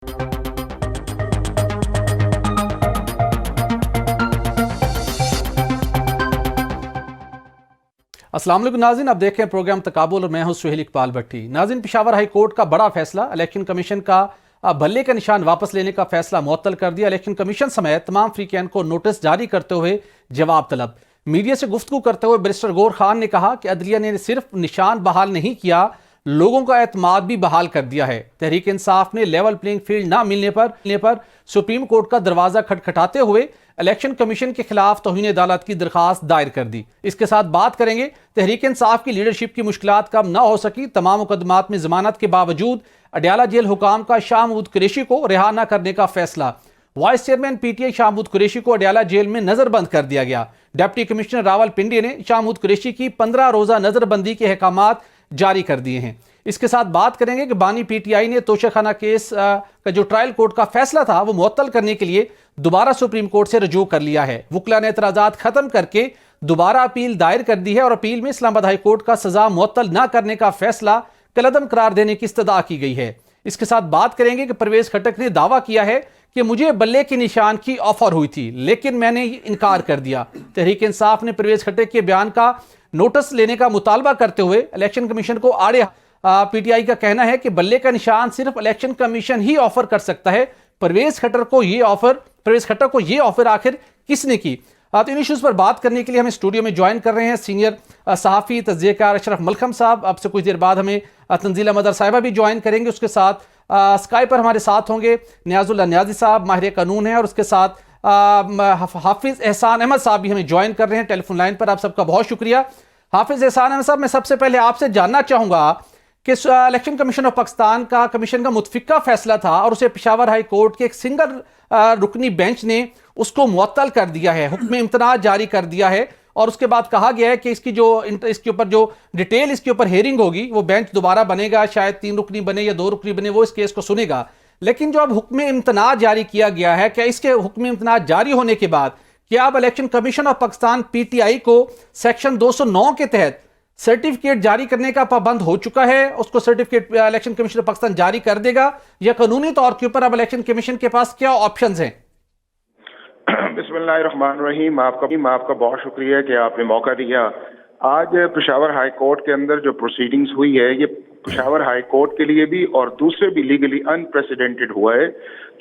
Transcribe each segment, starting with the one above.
अस्सलाम वालेकुम नाज़रीन, आप देख रहे हैं प्रोग्राम तकाबुल और मैं हूं सुहेल इकबाल भट्टी। नाज़रीन, पेशावर हाई कोर्ट का बड़ा फैसला, इलेक्शन कमीशन का भल्ले का निशान वापस लेने का फैसला मुअत्तल कर दिया। इलेक्शन कमीशन समेत तमाम फ्रीकैन को नोटिस जारी करते हुए जवाब तलब। मीडिया से गुफ्तगू करते हुए बैरिस्टर गौर खान ने कहा कि अदलिया ने सिर्फ निशान बहाल नहीं किया, लोगों का एतमाद भी बहाल कर दिया है। तहरीक इंसाफ ने लेवल प्लेइंग फील्ड ना मिलने पर सुप्रीम कोर्ट का दरवाजा खटखटाते हुए इलेक्शन कमीशन के खिलाफ तौहीन अदालत की दरखास्त दायर कर दी। इसके साथ बात करेंगे तहरीक इंसाफ की लीडरशिप की मुश्किलात कम ना हो सकी, तमाम मुकदमात में जमानत के बावजूद अडयाला जेल हुकाम का शाह महमूद कुरैशी को रिहा न करने का फैसला। Vice chairman PTI Shah Mahmood Qureshi को अडयाला जेल में नजरबंद कर दिया गया। डिप्टी कमिश्नर रावलपिंडी ने शाह महमूद कुरैशी की 15 रोजा नजरबंदी के अहकामात जारी कर दिए हैं। इसके साथ बात करेंगे कि बानी पीटीआई ने तोशाखाना केस का जो ट्रायल कोर्ट का फैसला था वो मुअत्तल करने के लिए दोबारा सुप्रीम कोर्ट से रजू कर लिया है। वुकला ने एतराजात खत्म करके दोबारा अपील दायर कर दी है और अपील में इस्लामाबाद हाई कोर्ट का सजा मुअत्तल न करने का फैसला कलअदम करार देने की इस्तदा की गई है। इसके साथ बात करेंगे कि परवेज खट्टक ने दावा किया है कि मुझे बल्ले के निशान की ऑफर हुई थी लेकिन मैंने इनकार कर दिया। तहरीक इंसाफ ने परवेज खट्टक के बयान का नोटिस लेने का मुतालबा करते हुए इलेक्शन कमीशन को आड़े पीटीआई का कहना है कि बल्ले का निशान सिर्फ इलेक्शन कमीशन ही ऑफर कर सकता है। परवेज खट्टर को ये ऑफर आखिर किसने की? तो इन इश्यूज पर बात करने के लिए हमें स्टूडियो में ज्वाइन कर रहे हैं सीनियर सहाफ़ी तज्ज़ियाकार अशरफ मलखम साहब। अब से कुछ देर बाद हमें तंजीला मदर साहिबा भी ज्वाइन करेंगे। उसके साथ स्काई पर हमारे साथ होंगे नियाजुल्लाह नियाजी साहब, माहिर कानून है, और उसके साथ हाफिज एहसान अहमद साहब भी हमें ज्वाइन कर रहे हैं टेलीफोन लाइन पर। आप सबका बहुत शुक्रिया। हाफिज एहसान अहमद साहब, मैं सबसे पहले आपसे जानना चाहूँगा कि इलेक्शन कमीशन ऑफ पाकिस्तान का कमीशन का मुतफिका फैसला था और उसे पेशावर हाई कोर्ट के एक सिंगल रुकनी बेंच ने उसको मुअत्तल कर दिया है, हुक्म इम्तना जारी कर दिया है और उसके बाद कहा गया है कि इसके ऊपर जो डिटेल इसके ऊपर हेयरिंग होगी वो बेंच दोबारा बनेगा, शायद 3 रुकनी बने या 2 रुकनी बने, वो इस केस को सुनेगा। लेकिन जो अब हुक्म इम्तना जारी किया गया है, क्या इसके हुक्म इम्तना जारी होने के बाद क्या अब election commission of Pakistan PTI को सेक्शन 209 के तहत सर्टिफिकेट जारी करने का पाबंद हो चुका है? उसको certificate election commission of Pakistan जारी कर देगा या कानूनी तौर के ऊपर अब इलेक्शन कमीशन के पास क्या ऑप्शंस हैं? बिस्मिल्लाहिर्रहमानिर्रहीम। आपका बहुत शुक्रिया कि आपने मौका दिया। आज पेशावर हाई कोर्ट के अंदर जो प्रोसीडिंग्स हुई है ये पेशावर हाई कोर्ट के लिए भी और दूसरे भी लीगली अनप्रेसिडेंटेड हुआ है।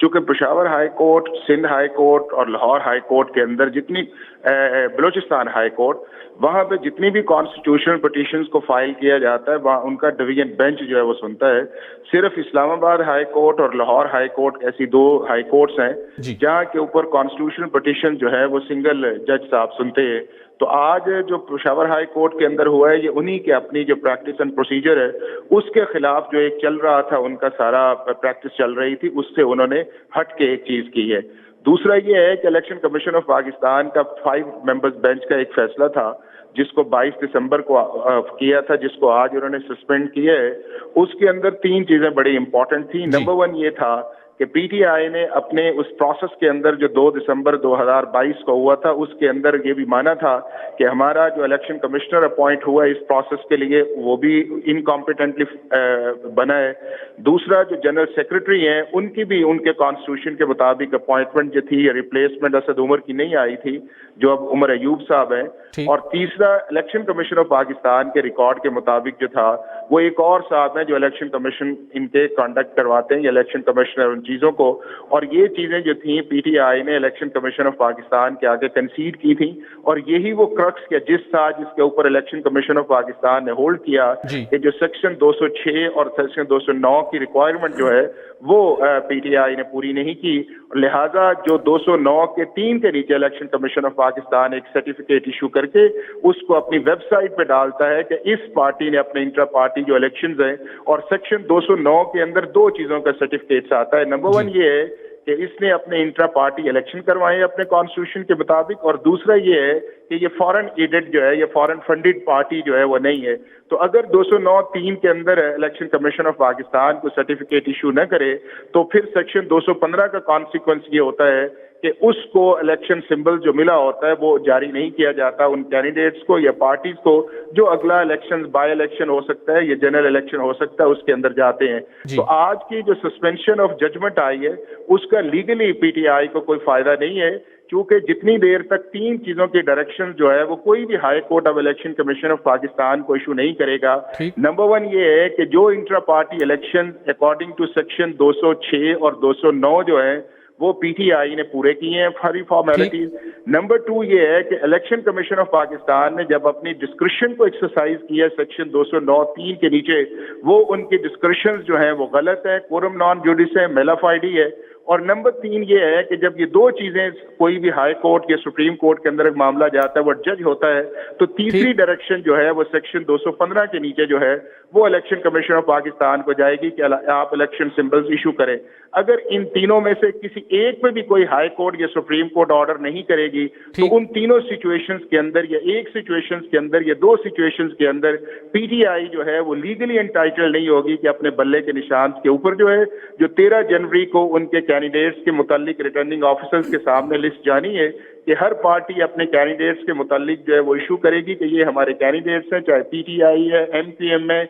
चूंकि Peshawar high court, Sindh high court और लाहौर हाई कोर्ट के अंदर जितनी बलूचिस्तान हाई कोर्ट, वहां पे जितनी भी कॉन्स्टिट्यूशनल पिटीशंस को फाइल किया जाता है वहाँ उनका डिवीजन बेंच जो है वो सुनता है। सिर्फ इस्लामाबाद हाई कोर्ट और लाहौर हाई कोर्ट ऐसी 2 हाई कोर्ट्स हैं जहाँ के ऊपर कॉन्स्टिट्यूशनल पिटीशन जो है वो सिंगल जज साहब सुनते हैं। तो आज जो पेशावर हाई कोर्ट के अंदर हुआ है ये उन्हीं के अपनी जो प्रैक्टिस एंड प्रोसीजर है उसके खिलाफ जो एक चल रहा था, उनका सारा प्रैक्टिस चल रही थी, उससे उन्होंने हट के एक चीज की है। दूसरा ये है कि इलेक्शन कमीशन ऑफ पाकिस्तान का 5 मेंबर्स बेंच का एक फैसला था जिसको 22 दिसंबर को किया था, जिसको आज उन्होंने सस्पेंड किया है। उसके अंदर 3 चीजें बड़ी इंपॉर्टेंट थी। नंबर 1 ये था कि पीटीआई ने अपने उस प्रोसेस के अंदर जो 2 दिसंबर 2022 को हुआ था उसके अंदर ये भी माना था कि हमारा जो इलेक्शन कमिश्नर अपॉइंट हुआ इस प्रोसेस के लिए वो भी इनकॉम्पिटेंटली बना है। दूसरा, जो जनरल सेक्रेटरी हैं उनकी भी उनके कॉन्स्टिट्यूशन के मुताबिक अपॉइंटमेंट जो थी, रिप्लेसमेंट असद उमर की नहीं आई थी जो अब उमर अयूब साहब हैं। और तीसरा, इलेक्शन कमीशन ऑफ पाकिस्तान के रिकॉर्ड के मुताबिक जो था वो एक और साहब हैं जो इलेक्शन कमीशन इनके कंडक्ट करवाते हैं, इलेक्शन कमिश्नर उन चीजों को। और ये चीजें जो थी पीटीआई ने इलेक्शन कमीशन ऑफ पाकिस्तान के आगे कंसीड की थी और यही वो क्रक्स के जिस जिसके ऊपर इलेक्शन कमीशन ऑफ पाकिस्तान ने होल्ड किया कि जो सेक्शन 206 और सेक्शन 209 की रिक्वायरमेंट जो है वो पीटीआई ने पूरी नहीं की। लिहाजा जो 209 के 3 के नीचे इलेक्शन कमीशन ऑफ पाकिस्तान एक सर्टिफिकेट इशू करके उसको अपनी वेबसाइट पे डालता है कि इस पार्टी ने अपने इंट्रा पार्टी जो इलेक्शंस हैं, और सेक्शन 209 के अंदर 2 चीजों का सर्टिफिकेट आता है। नंबर 1 ये है कि इसने अपने इंट्रा पार्टी इलेक्शन करवाए अपने कॉन्स्टिट्यूशन के मुताबिक, और दूसरा ये है कि ये फॉरेन एडेड जो है, ये फॉरेन फंडेड पार्टी जो है वो नहीं है। तो अगर 209(3) के अंदर इलेक्शन कमीशन ऑफ पाकिस्तान को सर्टिफिकेट इशू न करे तो फिर सेक्शन 215 का कॉन्सिक्वेंस ये होता है कि उसको इलेक्शन सिंबल जो मिला होता है वो जारी नहीं किया जाता उन कैंडिडेट्स को या पार्टीज को जो अगला इलेक्शन, बाय इलेक्शन हो सकता है या जनरल इलेक्शन हो सकता है, उसके अंदर जाते हैं। तो आज की जो सस्पेंशन ऑफ जजमेंट आई है उसका लीगली पीटीआई को कोई फायदा नहीं है, क्योंकि जितनी देर तक 3 चीजों की डायरेक्शन जो है वो कोई भी high court of election commission of Pakistan को इशू नहीं करेगा। नंबर 1 ये है कि जो intra party election according to section 206 और 209 जो है वो पीटीआई ने पूरे किए हैं सारी फॉर्मेलिटीज। नंबर 2 ये है कि इलेक्शन कमीशन ऑफ पाकिस्तान ने जब अपनी डिस्क्रिप्शन को एक्सरसाइज किया सेक्शन 209(3) के नीचे, वो उनकी डिस्क्रिप्शन जो है वो गलत है, कोरम नॉन जुडिस है, मेलाफाइडी है। और नंबर 3 ये है कि जब ये दो चीजें कोई भी हाई कोर्ट या सुप्रीम कोर्ट के अंदर एक मामला जाता है, वो जज होता है, तो तीसरी डायरेक्शन जो है वो सेक्शन 215 के नीचे जो है वो इलेक्शन कमीशन ऑफ पाकिस्तान को जाएगी कि आप इलेक्शन सिंबल्स इशू करें। अगर इन तीनों में से किसी एक पे भी कोई हाई कोर्ट या सुप्रीम कोर्ट ऑर्डर नहीं करेगी तो उन तीनों सिचुएशंस के अंदर या एक सिचुएशंस के अंदर या दो सिचुएशंस के अंदर पीटीआई जो है वो लीगली एंटाइटल नहीं होगी कि अपने बल्ले के निशान के ऊपर जो है जो 13 जनवरी को उनके कैंडिडेट्स के मुतालिक रिटर्निंग ऑफिसर्स के सामने लिस्ट जानी है कि हर पार्टी अपने कैंडिडेट्स के मुतालिक जो है वो इशू करेगी कि ये हमारे कैंडिडेट्स हैं, चाहे पीटीआई है, एमपीएम है,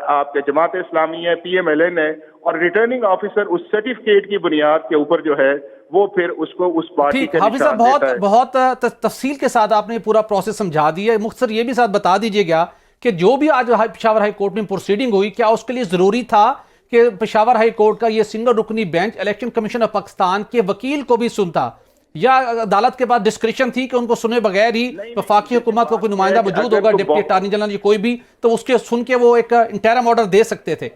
आपके जमात इस्लामी है, पीएमएलएन है, और रिटर्निंग ऑफिसर उस सर्टिफिकेट की बुनियाद के ऊपर जो है वो फिर उसको उस पार्टी के हाफिज साहब बहुत तफसील के साथ आपने पूरा प्रोसेस समझा दिया है। मुख्तसर ये भी साथ बता दीजिएगा कि जो भी आज पेशावर हाई कोर्ट में प्रोसीडिंग हुई, क्या उसके लिए जरूरी था कि पेशावर हाई कोर्ट का ये सिंगल रुकनी bench election commission of Pakistan के वकील को भी सुनता, या अदालत के पास डिस्क्रिप्शन थी कि उनको सुने बगैर ही वफाकी हुकूमत का कोई नुमाइंदा मौजूद होगा, डिप्टी अटॉर्नी जनरल या कोई भी, तो उसके सुन के वो एक इंटरिम ऑर्डर दे सकते थे?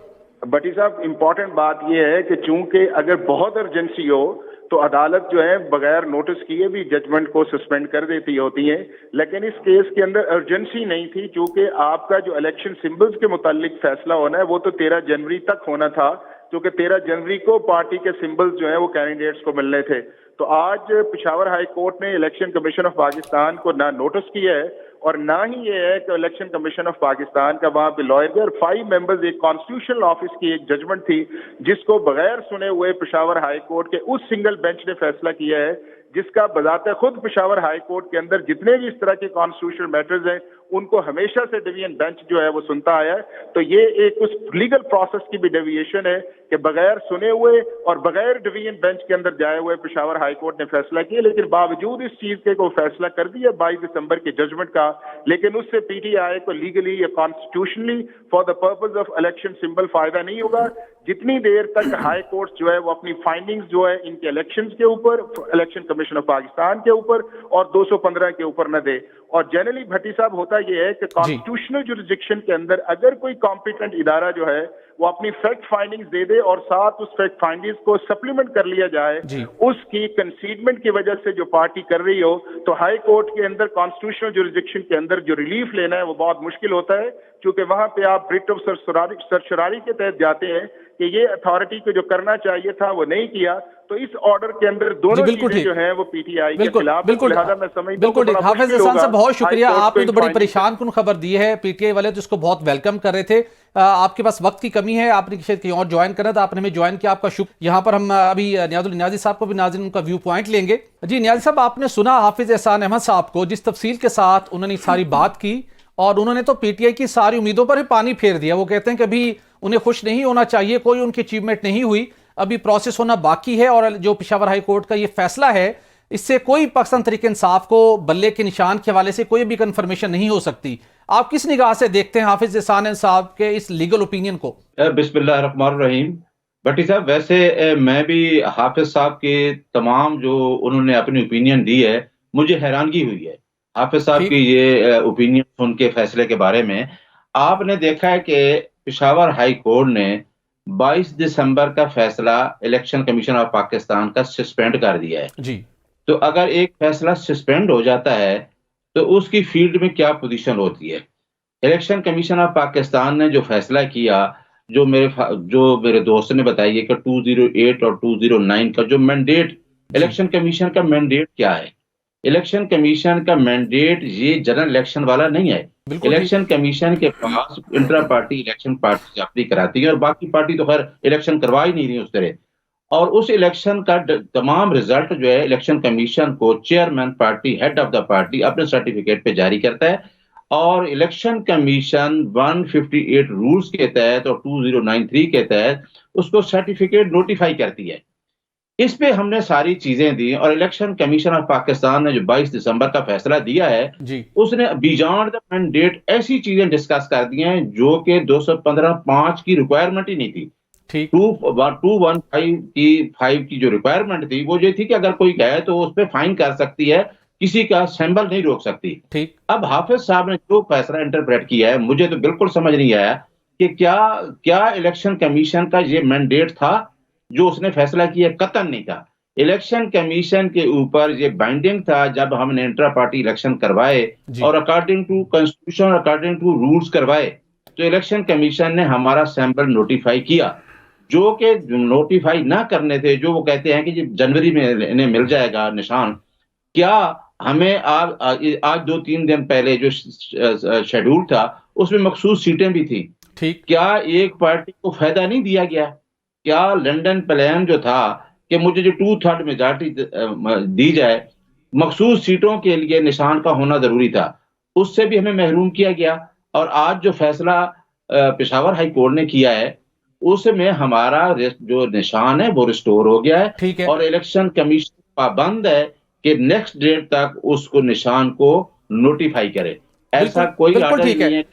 भट्टी साहब, इंपॉर्टेंट बात यह है कि चूंकि अगर बहुत अर्जेंसी हो तो अदालत जो है बगैर नोटिस किए भी जजमेंट को सस्पेंड कर देती होती है, लेकिन इस केस के अंदर अर्जेंसी नहीं थी, क्योंकि आपका जो इलेक्शन सिंबल्स के मुतालिक फैसला होना है वो तो 13 जनवरी तक होना था, क्योंकि 13 जनवरी को पार्टी के सिंबल्स जो है वो कैंडिडेट्स को मिलने थे। तो आज पेशावर हाई कोर्ट ने इलेक्शन कमीशन ऑफ पाकिस्तान को ना नोटिस किया है और ना ही ये है कि इलेक्शन कमीशन ऑफ पाकिस्तान का वहां पे लॉयर और 5 मेंबर्स एक कॉन्स्टिट्यूशनल ऑफिस की एक जजमेंट थी जिसको बगैर सुने हुए पेशावर हाई कोर्ट के उस सिंगल बेंच ने फैसला किया है, जिसका बजाते खुद पेशावर हाई कोर्ट के अंदर जितने भी इस तरह के कॉन्स्टिट्यूशनल मैटर्स हैं उनको हमेशा से डिवीजन बेंच जो है वो सुनता आया है। तो ये एक उस लीगल प्रोसेस की भी डेविएशन है कि बगैर सुने हुए और बगैर डिवीजन बेंच के अंदर जाए हुए पेशावर हाई कोर्ट ने फैसला किया, लेकिन बावजूद इस चीज के को फैसला कर दिया 22 दिसंबर के जजमेंट का, लेकिन उससे पीटीआई को लीगली या constitutionally for the purpose of election symbol फायदा नहीं होगा जितनी देर तक हाई कोर्ट जो है वो अपनी फाइंडिंग्स जो है इनके इलेक्शंस के ऊपर, इलेक्शन कमीशन ऑफ पाकिस्तान के ऊपर और 215 के ऊपर न दे। और जनरली भट्टी साहब होता यह है कि कॉन्स्टिट्यूशनल जुरिसडिक्शन के अंदर अगर कोई कॉम्पिटेंट इदारा जो है वो अपनी फैक्ट फाइंडिंग्स दे दे और साथ उस फैक्ट फाइंडिंग्स को सप्लीमेंट कर लिया जाए, उसकी कंसीडमेंट की वजह से जो पार्टी कर रही हो, तो हाई कोर्ट के अंदर कॉन्स्टिट्यूशनल जुरिसडिक्शन के अंदर जो रिलीफ लेना है वो बहुत मुश्किल होता है, क्योंकि वहां पे आप रिट ऑफ सर्चरारी के तहत जाते हैं कि ये अथॉरिटी को जो करना चाहिए था वो नहीं किया। तो इस ऑर्डर के अंदर दोनों चीजें जो है वो पीटीआई के खिलाफ, लिहाजा मैं समझता हूं बिल्कुल। हाफिज एहसान साहब बहुत शुक्रिया, आपने तो बड़ी परेशान कुन खबर दी है। पीटीआई वाले तो इसको बहुत वेलकम कर रहे थे, आपके पास वक्त की कमी है, आपने शायद कहीं और ज्वाइन करना था, आपने हमें ज्वाइन किया, आपका शुक्र। यहाँ पर हम अभी नियाजुल नियाजी साहब को भी नाज़रीन उनका व्यू पॉइंट लेंगे। जी नियाजी साहब, आपने सुना हाफिज एहसान अहमद साहब को जिस तफसील के साथ उन्होंने सारी बात की, और उन्होंने तो पीटीआई की सारी उम्मीदों पर ही पानी फेर दिया। वो कहते हैं कि अभी उन्हें खुश नहीं होना चाहिए, कोई उनकी अचीवमेंट नहीं हुई, अभी प्रोसेस होना बाकी है, और जो पेशावर हाई कोर्ट का ये फैसला है इससे कोई पाकिस्तान तहरीक इंसाफ को बल्ले के निशान के हवाले से कोई भी कंफर्मेशन नहीं हो सकती। आप किस निगाह से देखते हैं हाफिज एहसान साहब के इस लीगल ओपिनियन को? बिस्मिल्लाहिर्रहमानिर्रहीम। भट्टी साहब, वैसे मैं भी हाफिज साहब के तमाम जो उन्होंने अपनी ओपिनियन दी है, मुझे हैरानगी हुई है हाफिज साहब की ये ओपिनियन सुन के फैसले के बारे में। आपने देखा है कि पेशावर हाई कोर्ट ने 22 दिसंबर का फैसला इलेक्शन कमीशन ऑफ पाकिस्तान का सस्पेंड कर दिया है जी। तो अगर एक फैसला सस्पेंड हो जाता है तो उसकी फील्ड में क्या पोजीशन होती है? इलेक्शन कमीशन ऑफ पाकिस्तान ने जो फैसला किया, जो मेरे दोस्त ने बताई है कि 208 और 209 का जो मैंडेट, इलेक्शन कमीशन का मैंडेट क्या है? इलेक्शन कमीशन का मैंडेट ये जनरल इलेक्शन वाला नहीं है। बिल्कुल ठीक। इलेक्शन कमीशन के पास इंट्रा पार्टी इलेक्शन पार्टी अपनी कराती है, और बाकी पार्टी तो खैर इलेक्शन करवा ही नहीं रही उस तरह। और उस इलेक्शन का तमाम रिजल्ट जो है इलेक्शन कमीशन को chairman party, head of the party अपने सर्टिफिकेट पे जारी करता है, और इलेक्शन कमीशन 158 रूल्स के तहत और 2093 के तहत उसको सर्टिफिकेट नोटिफाई करती है। इस पे हमने सारी चीजें दी, और इलेक्शन कमीशन ऑफ पाकिस्तान ने जो 22 दिसंबर का फैसला दिया है जी। उसने बियॉन्ड द मैंडेट ऐसी चीजें डिस्कस कर दी हैं जो कि 215(5) की रिक्वायरमेंट ही नहीं थी। ठीक। 215 की जो रिक्वायरमेंट थी वो ये थी कि अगर कोई गए तो उस पर फाइन कर सकती है, किसी का सैंपल नहीं रोक सकती। ठीक। अब हाफिज साहब ने जो फैसला इंटरप्रेट किया है, मुझे तो बिल्कुल समझ नहीं आया कि क्या इलेक्शन कमीशन का ये मैंडेट था जो उसने फैसला किया? कतई नहीं था। इलेक्शन कमीशन के ऊपर ये बाइंडिंग था जब हमने इंट्रा पार्टी इलेक्शन करवाए और according to constitution, according to rules करवाए, तो इलेक्शन कमीशन ने हमारा सैंपल नोटिफाई किया। जो कि नोटिफाई ना करने थे, जो वो कहते हैं कि ये जनवरी में इन्हें मिल जाएगा निशान, क्या हमें आज 2-3 दिन पहले जो शेड्यूल था उसमें मखसूस सीटें भी थी। ठीक। क्या एक पार्टी को फायदा नहीं दिया गया? क्या लंदन प्लान जो था कि मुझे जो 2/3 मेजॉरिटी दी जाए, मखसूस सीटों के लिए निशान का होना जरूरी था, उससे भी हमें महरूम किया गया। और आज जो फैसला पेशावर हाई कोर्ट ने किया है उसमें हमारा जो निशान है वो रिस्टोर हो गया है। ठीक है। और इलेक्शन कमीशन पाबंद है कि नेक्स्ट डेट तक उसको निशान को नोटिफाई करे। ऐसा कोई बिल्कुल आर्डर ठीक है। नहीं है।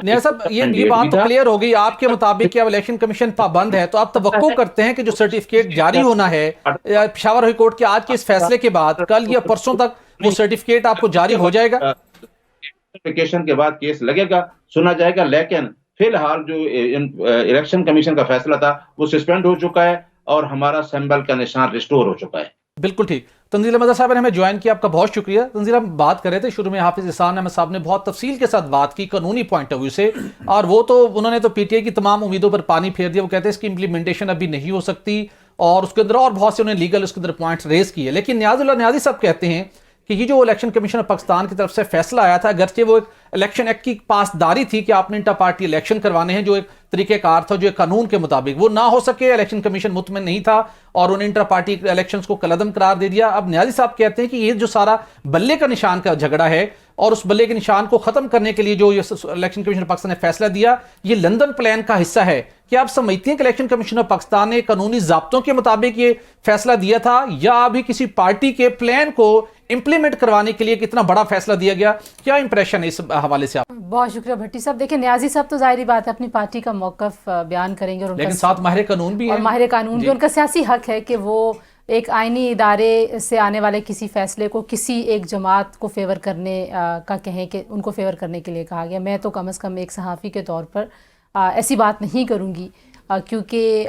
निया साहब, ये बात तो क्लियर हो गई आपके मुताबिक कि अब इलेक्शन कमीशन पाबंद है, तो आप तवक्को करते हैं कि जो सर्टिफिकेट जारी होना है पेशावर हाई कोर्ट के आज के इस फैसले के बाद, कल या परसों तक वो सर्टिफिकेट आपको जारी हो जाएगा? नोटिफिकेशन के बाद केस लगेगा, सुना जाएगा, लेकिन फिलहाल जो इलेक्शन कमीशन का फैसला था वो सस्पेंड हो चुका है और हमारा सैंपल का निशान रिस्टोर हो चुका है। बिल्कुल ठीक। तंजील अहमद साहब ने हमें ज्वाइन किया, आपका बहुत शुक्रिया। तंजील, हम बात कर रहे थे शुरू में हाफिज एहसान अहमद साहब ने बहुत तफसील के साथ बात की कानूनी पॉइंट ऑफ व्यू से, और वो तो उन्होंने तो पीटीआई की तमाम उम्मीदों पर पानी फेर दिया। वो कहते हैं इसकी इंप्लीमेंटेशन अभी नहीं हो सकती, और उसके अंदर और बहुत से उन्होंने लीगल उसके अंदर पॉइंट्स रेज किए। लेकिन न्याजी साहब कहते हैं कि ये जो इलेक्शन कमीशन ऑफ पाकिस्तान की तरफ से फैसला आया था, अगरचे वो एक इलेक्शन एक्ट की पासदारी थी कि आपने इंटर पार्टी इलेक्शन करवाने हैं, जो एक तरीकेकार था, जो एक कानून के मुताबिक वो ना हो सके, इलेक्शन कमीशन मुतमिन नहीं था और उन्हें इंटर पार्टी इलेक्शंस को कलअदम करार दे दिया। अब न्याजी साहब कहते हैं कि ये जो सारा बल्ले का निशान का झगड़ा है और उस बल्ले के निशान को खत्म करने के लिए जो इलेक्शन कमीशन ऑफ पाकिस्तान ने फैसला दिया, ये लंदन प्लान का हिस्सा है। क्या आप समझते हैं कि इलेक्शन कमीशन ऑफ पाकिस्तान ने कानूनी ज़ाब्तों के मुताबिक ये फैसला दिया था, या अभी किसी पार्टी के प्लान को इंप्लीमेंट करवाने के लिए कितना बड़ा फैसला दिया गया? क्या इंप्रेशन है इस हवाले से आप? बहुत शुक्रिया भट्टी साहब। देखिए, न्याजी साहब तो जाहिर बात है अपनी पार्टी का मौकफ बयान करेंगे, और लेकिन साथ माहिर कानून भी है, माहिर कानून भी, उनका सियासी हक है कि वो एक आईनी इदारे से आने वाले किसी फैसले को किसी एक जमात को फेवर करने का कहें कि उनको फेवर करने के लिए कहा गया। मैं तो कम से कम एक सहाफ़ी के तौर पर ऐसी बात नहीं करूँगी, क्योंकि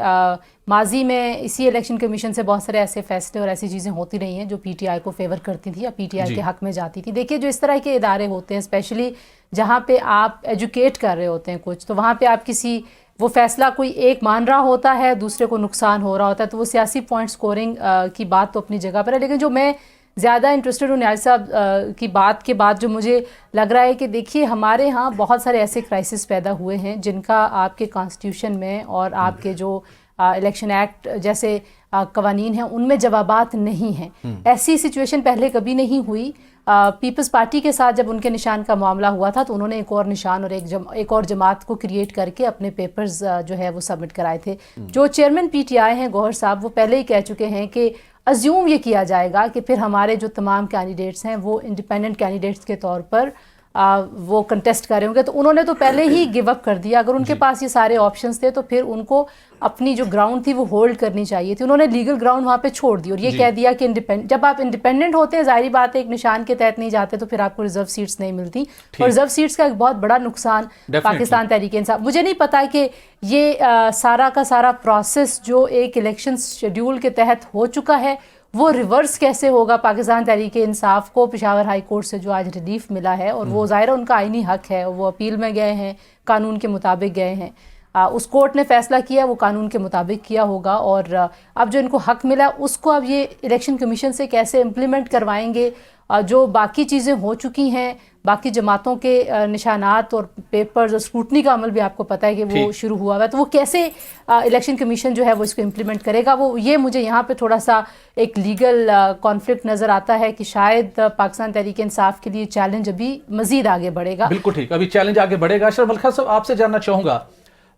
माजी में इसी इलेक्शन कमीशन से बहुत सारे ऐसे फैसले और ऐसी चीज़ें होती रही हैं जो पीटीआई को फेवर करती थी या पीटीआई के हक में जाती थी। देखिए, जो इस तरह के इदारे होते हैं, स्पेशली जहाँ पे आप एजुकेट कर रहे होते हैं कुछ, तो वहाँ पे आप किसी वो फैसला कोई एक मान रहा होता है, दूसरे को नुकसान हो रहा होता है, तो वो सियासी पॉइंट स्कोरिंग की बात तो अपनी जगह पर है। लेकिन जो मैं ज़्यादा इंटरेस्टेड हूँ न्याज साहब की बात के बाद, जो मुझे लग रहा है कि देखिए हमारे यहाँ बहुत सारे ऐसे क्राइसिस पैदा हुए हैं जिनका आपके कॉन्स्टिट्यूशन में और आपके जो इलेक्शन एक्ट जैसे कवानीन हैं उनमें जवाबात नहीं हैं। ऐसी सिचुएशन पहले कभी नहीं हुई। पीपल्स पार्टी के साथ जब उनके निशान का मामला हुआ था तो उन्होंने एक और निशान और एक और जमात को क्रिएट करके अपने पेपर्स जो है वो सबमिट कराए थे। जो चेयरमैन पीटीआई हैं गौहर साहब, वो पहले ही कह चुके हैं कि अज्यूम ये किया जाएगा कि फिर हमारे जो तमाम कैंडिडेट्स हैं वो इंडिपेंडेंट कैंडिडेट्स के तौर पर वो कंटेस्ट कर रहे होंगे, तो उन्होंने तो पहले ही गिव अप कर दिया। अगर उनके पास ये सारे ऑप्शंस थे तो फिर उनको अपनी जो ग्राउंड थी वो होल्ड करनी चाहिए थी। उन्होंने लीगल ग्राउंड वहाँ पे छोड़ दी और ये कह दिया कि जब आप इंडिपेंडेंट होते हैं, जाहिर बात है एक निशान के तहत नहीं जाते, तो फिर आपको रिजर्व सीट्स नहीं मिलती। और रिजर्व सीट्स का एक बहुत बड़ा नुकसान पाकिस्तान तहरीक इंसाफ, मुझे नहीं पता कि ये सारा का सारा प्रोसेस जो एक इलेक्शन शेड्यूल के तहत हो चुका है वो रिवर्स कैसे होगा। पाकिस्तान तहरीक इंसाफ को पेशावर हाई कोर्ट से जो आज रिलीफ मिला है, और वो ज़ाहिर उनका आईनी हक है, वो अपील में गए हैं, कानून के मुताबिक गए हैं, उस कोर्ट ने फैसला किया वो कानून के मुताबिक किया होगा, और अब जो इनको हक मिला उसको अब ये इलेक्शन कमीशन से कैसे इम्प्लीमेंट करवाएंगे। जो बाकी चीज़ें हो चुकी हैं, बाकी जमातों के निशानात और पेपर्स और स्क्रूटनी का अमल भी आपको पता है कि वो शुरू हुआ हुआ है, तो वो कैसे इलेक्शन कमीशन जो है वो इसको इम्प्लीमेंट करेगा, वो ये मुझे यहाँ पे थोड़ा सा एक लीगल कॉन्फ्लिक्ट नज़र आता है कि शायद पाकिस्तान तहरीक इंसाफ के लिए चैलेंज अभी मज़ीद आगे बढ़ेगा। बिल्कुल ठीक, अभी चैलेंज आगे बढ़ेगा। अशरफ मलिक साहब, आपसे जानना चाहूँगा,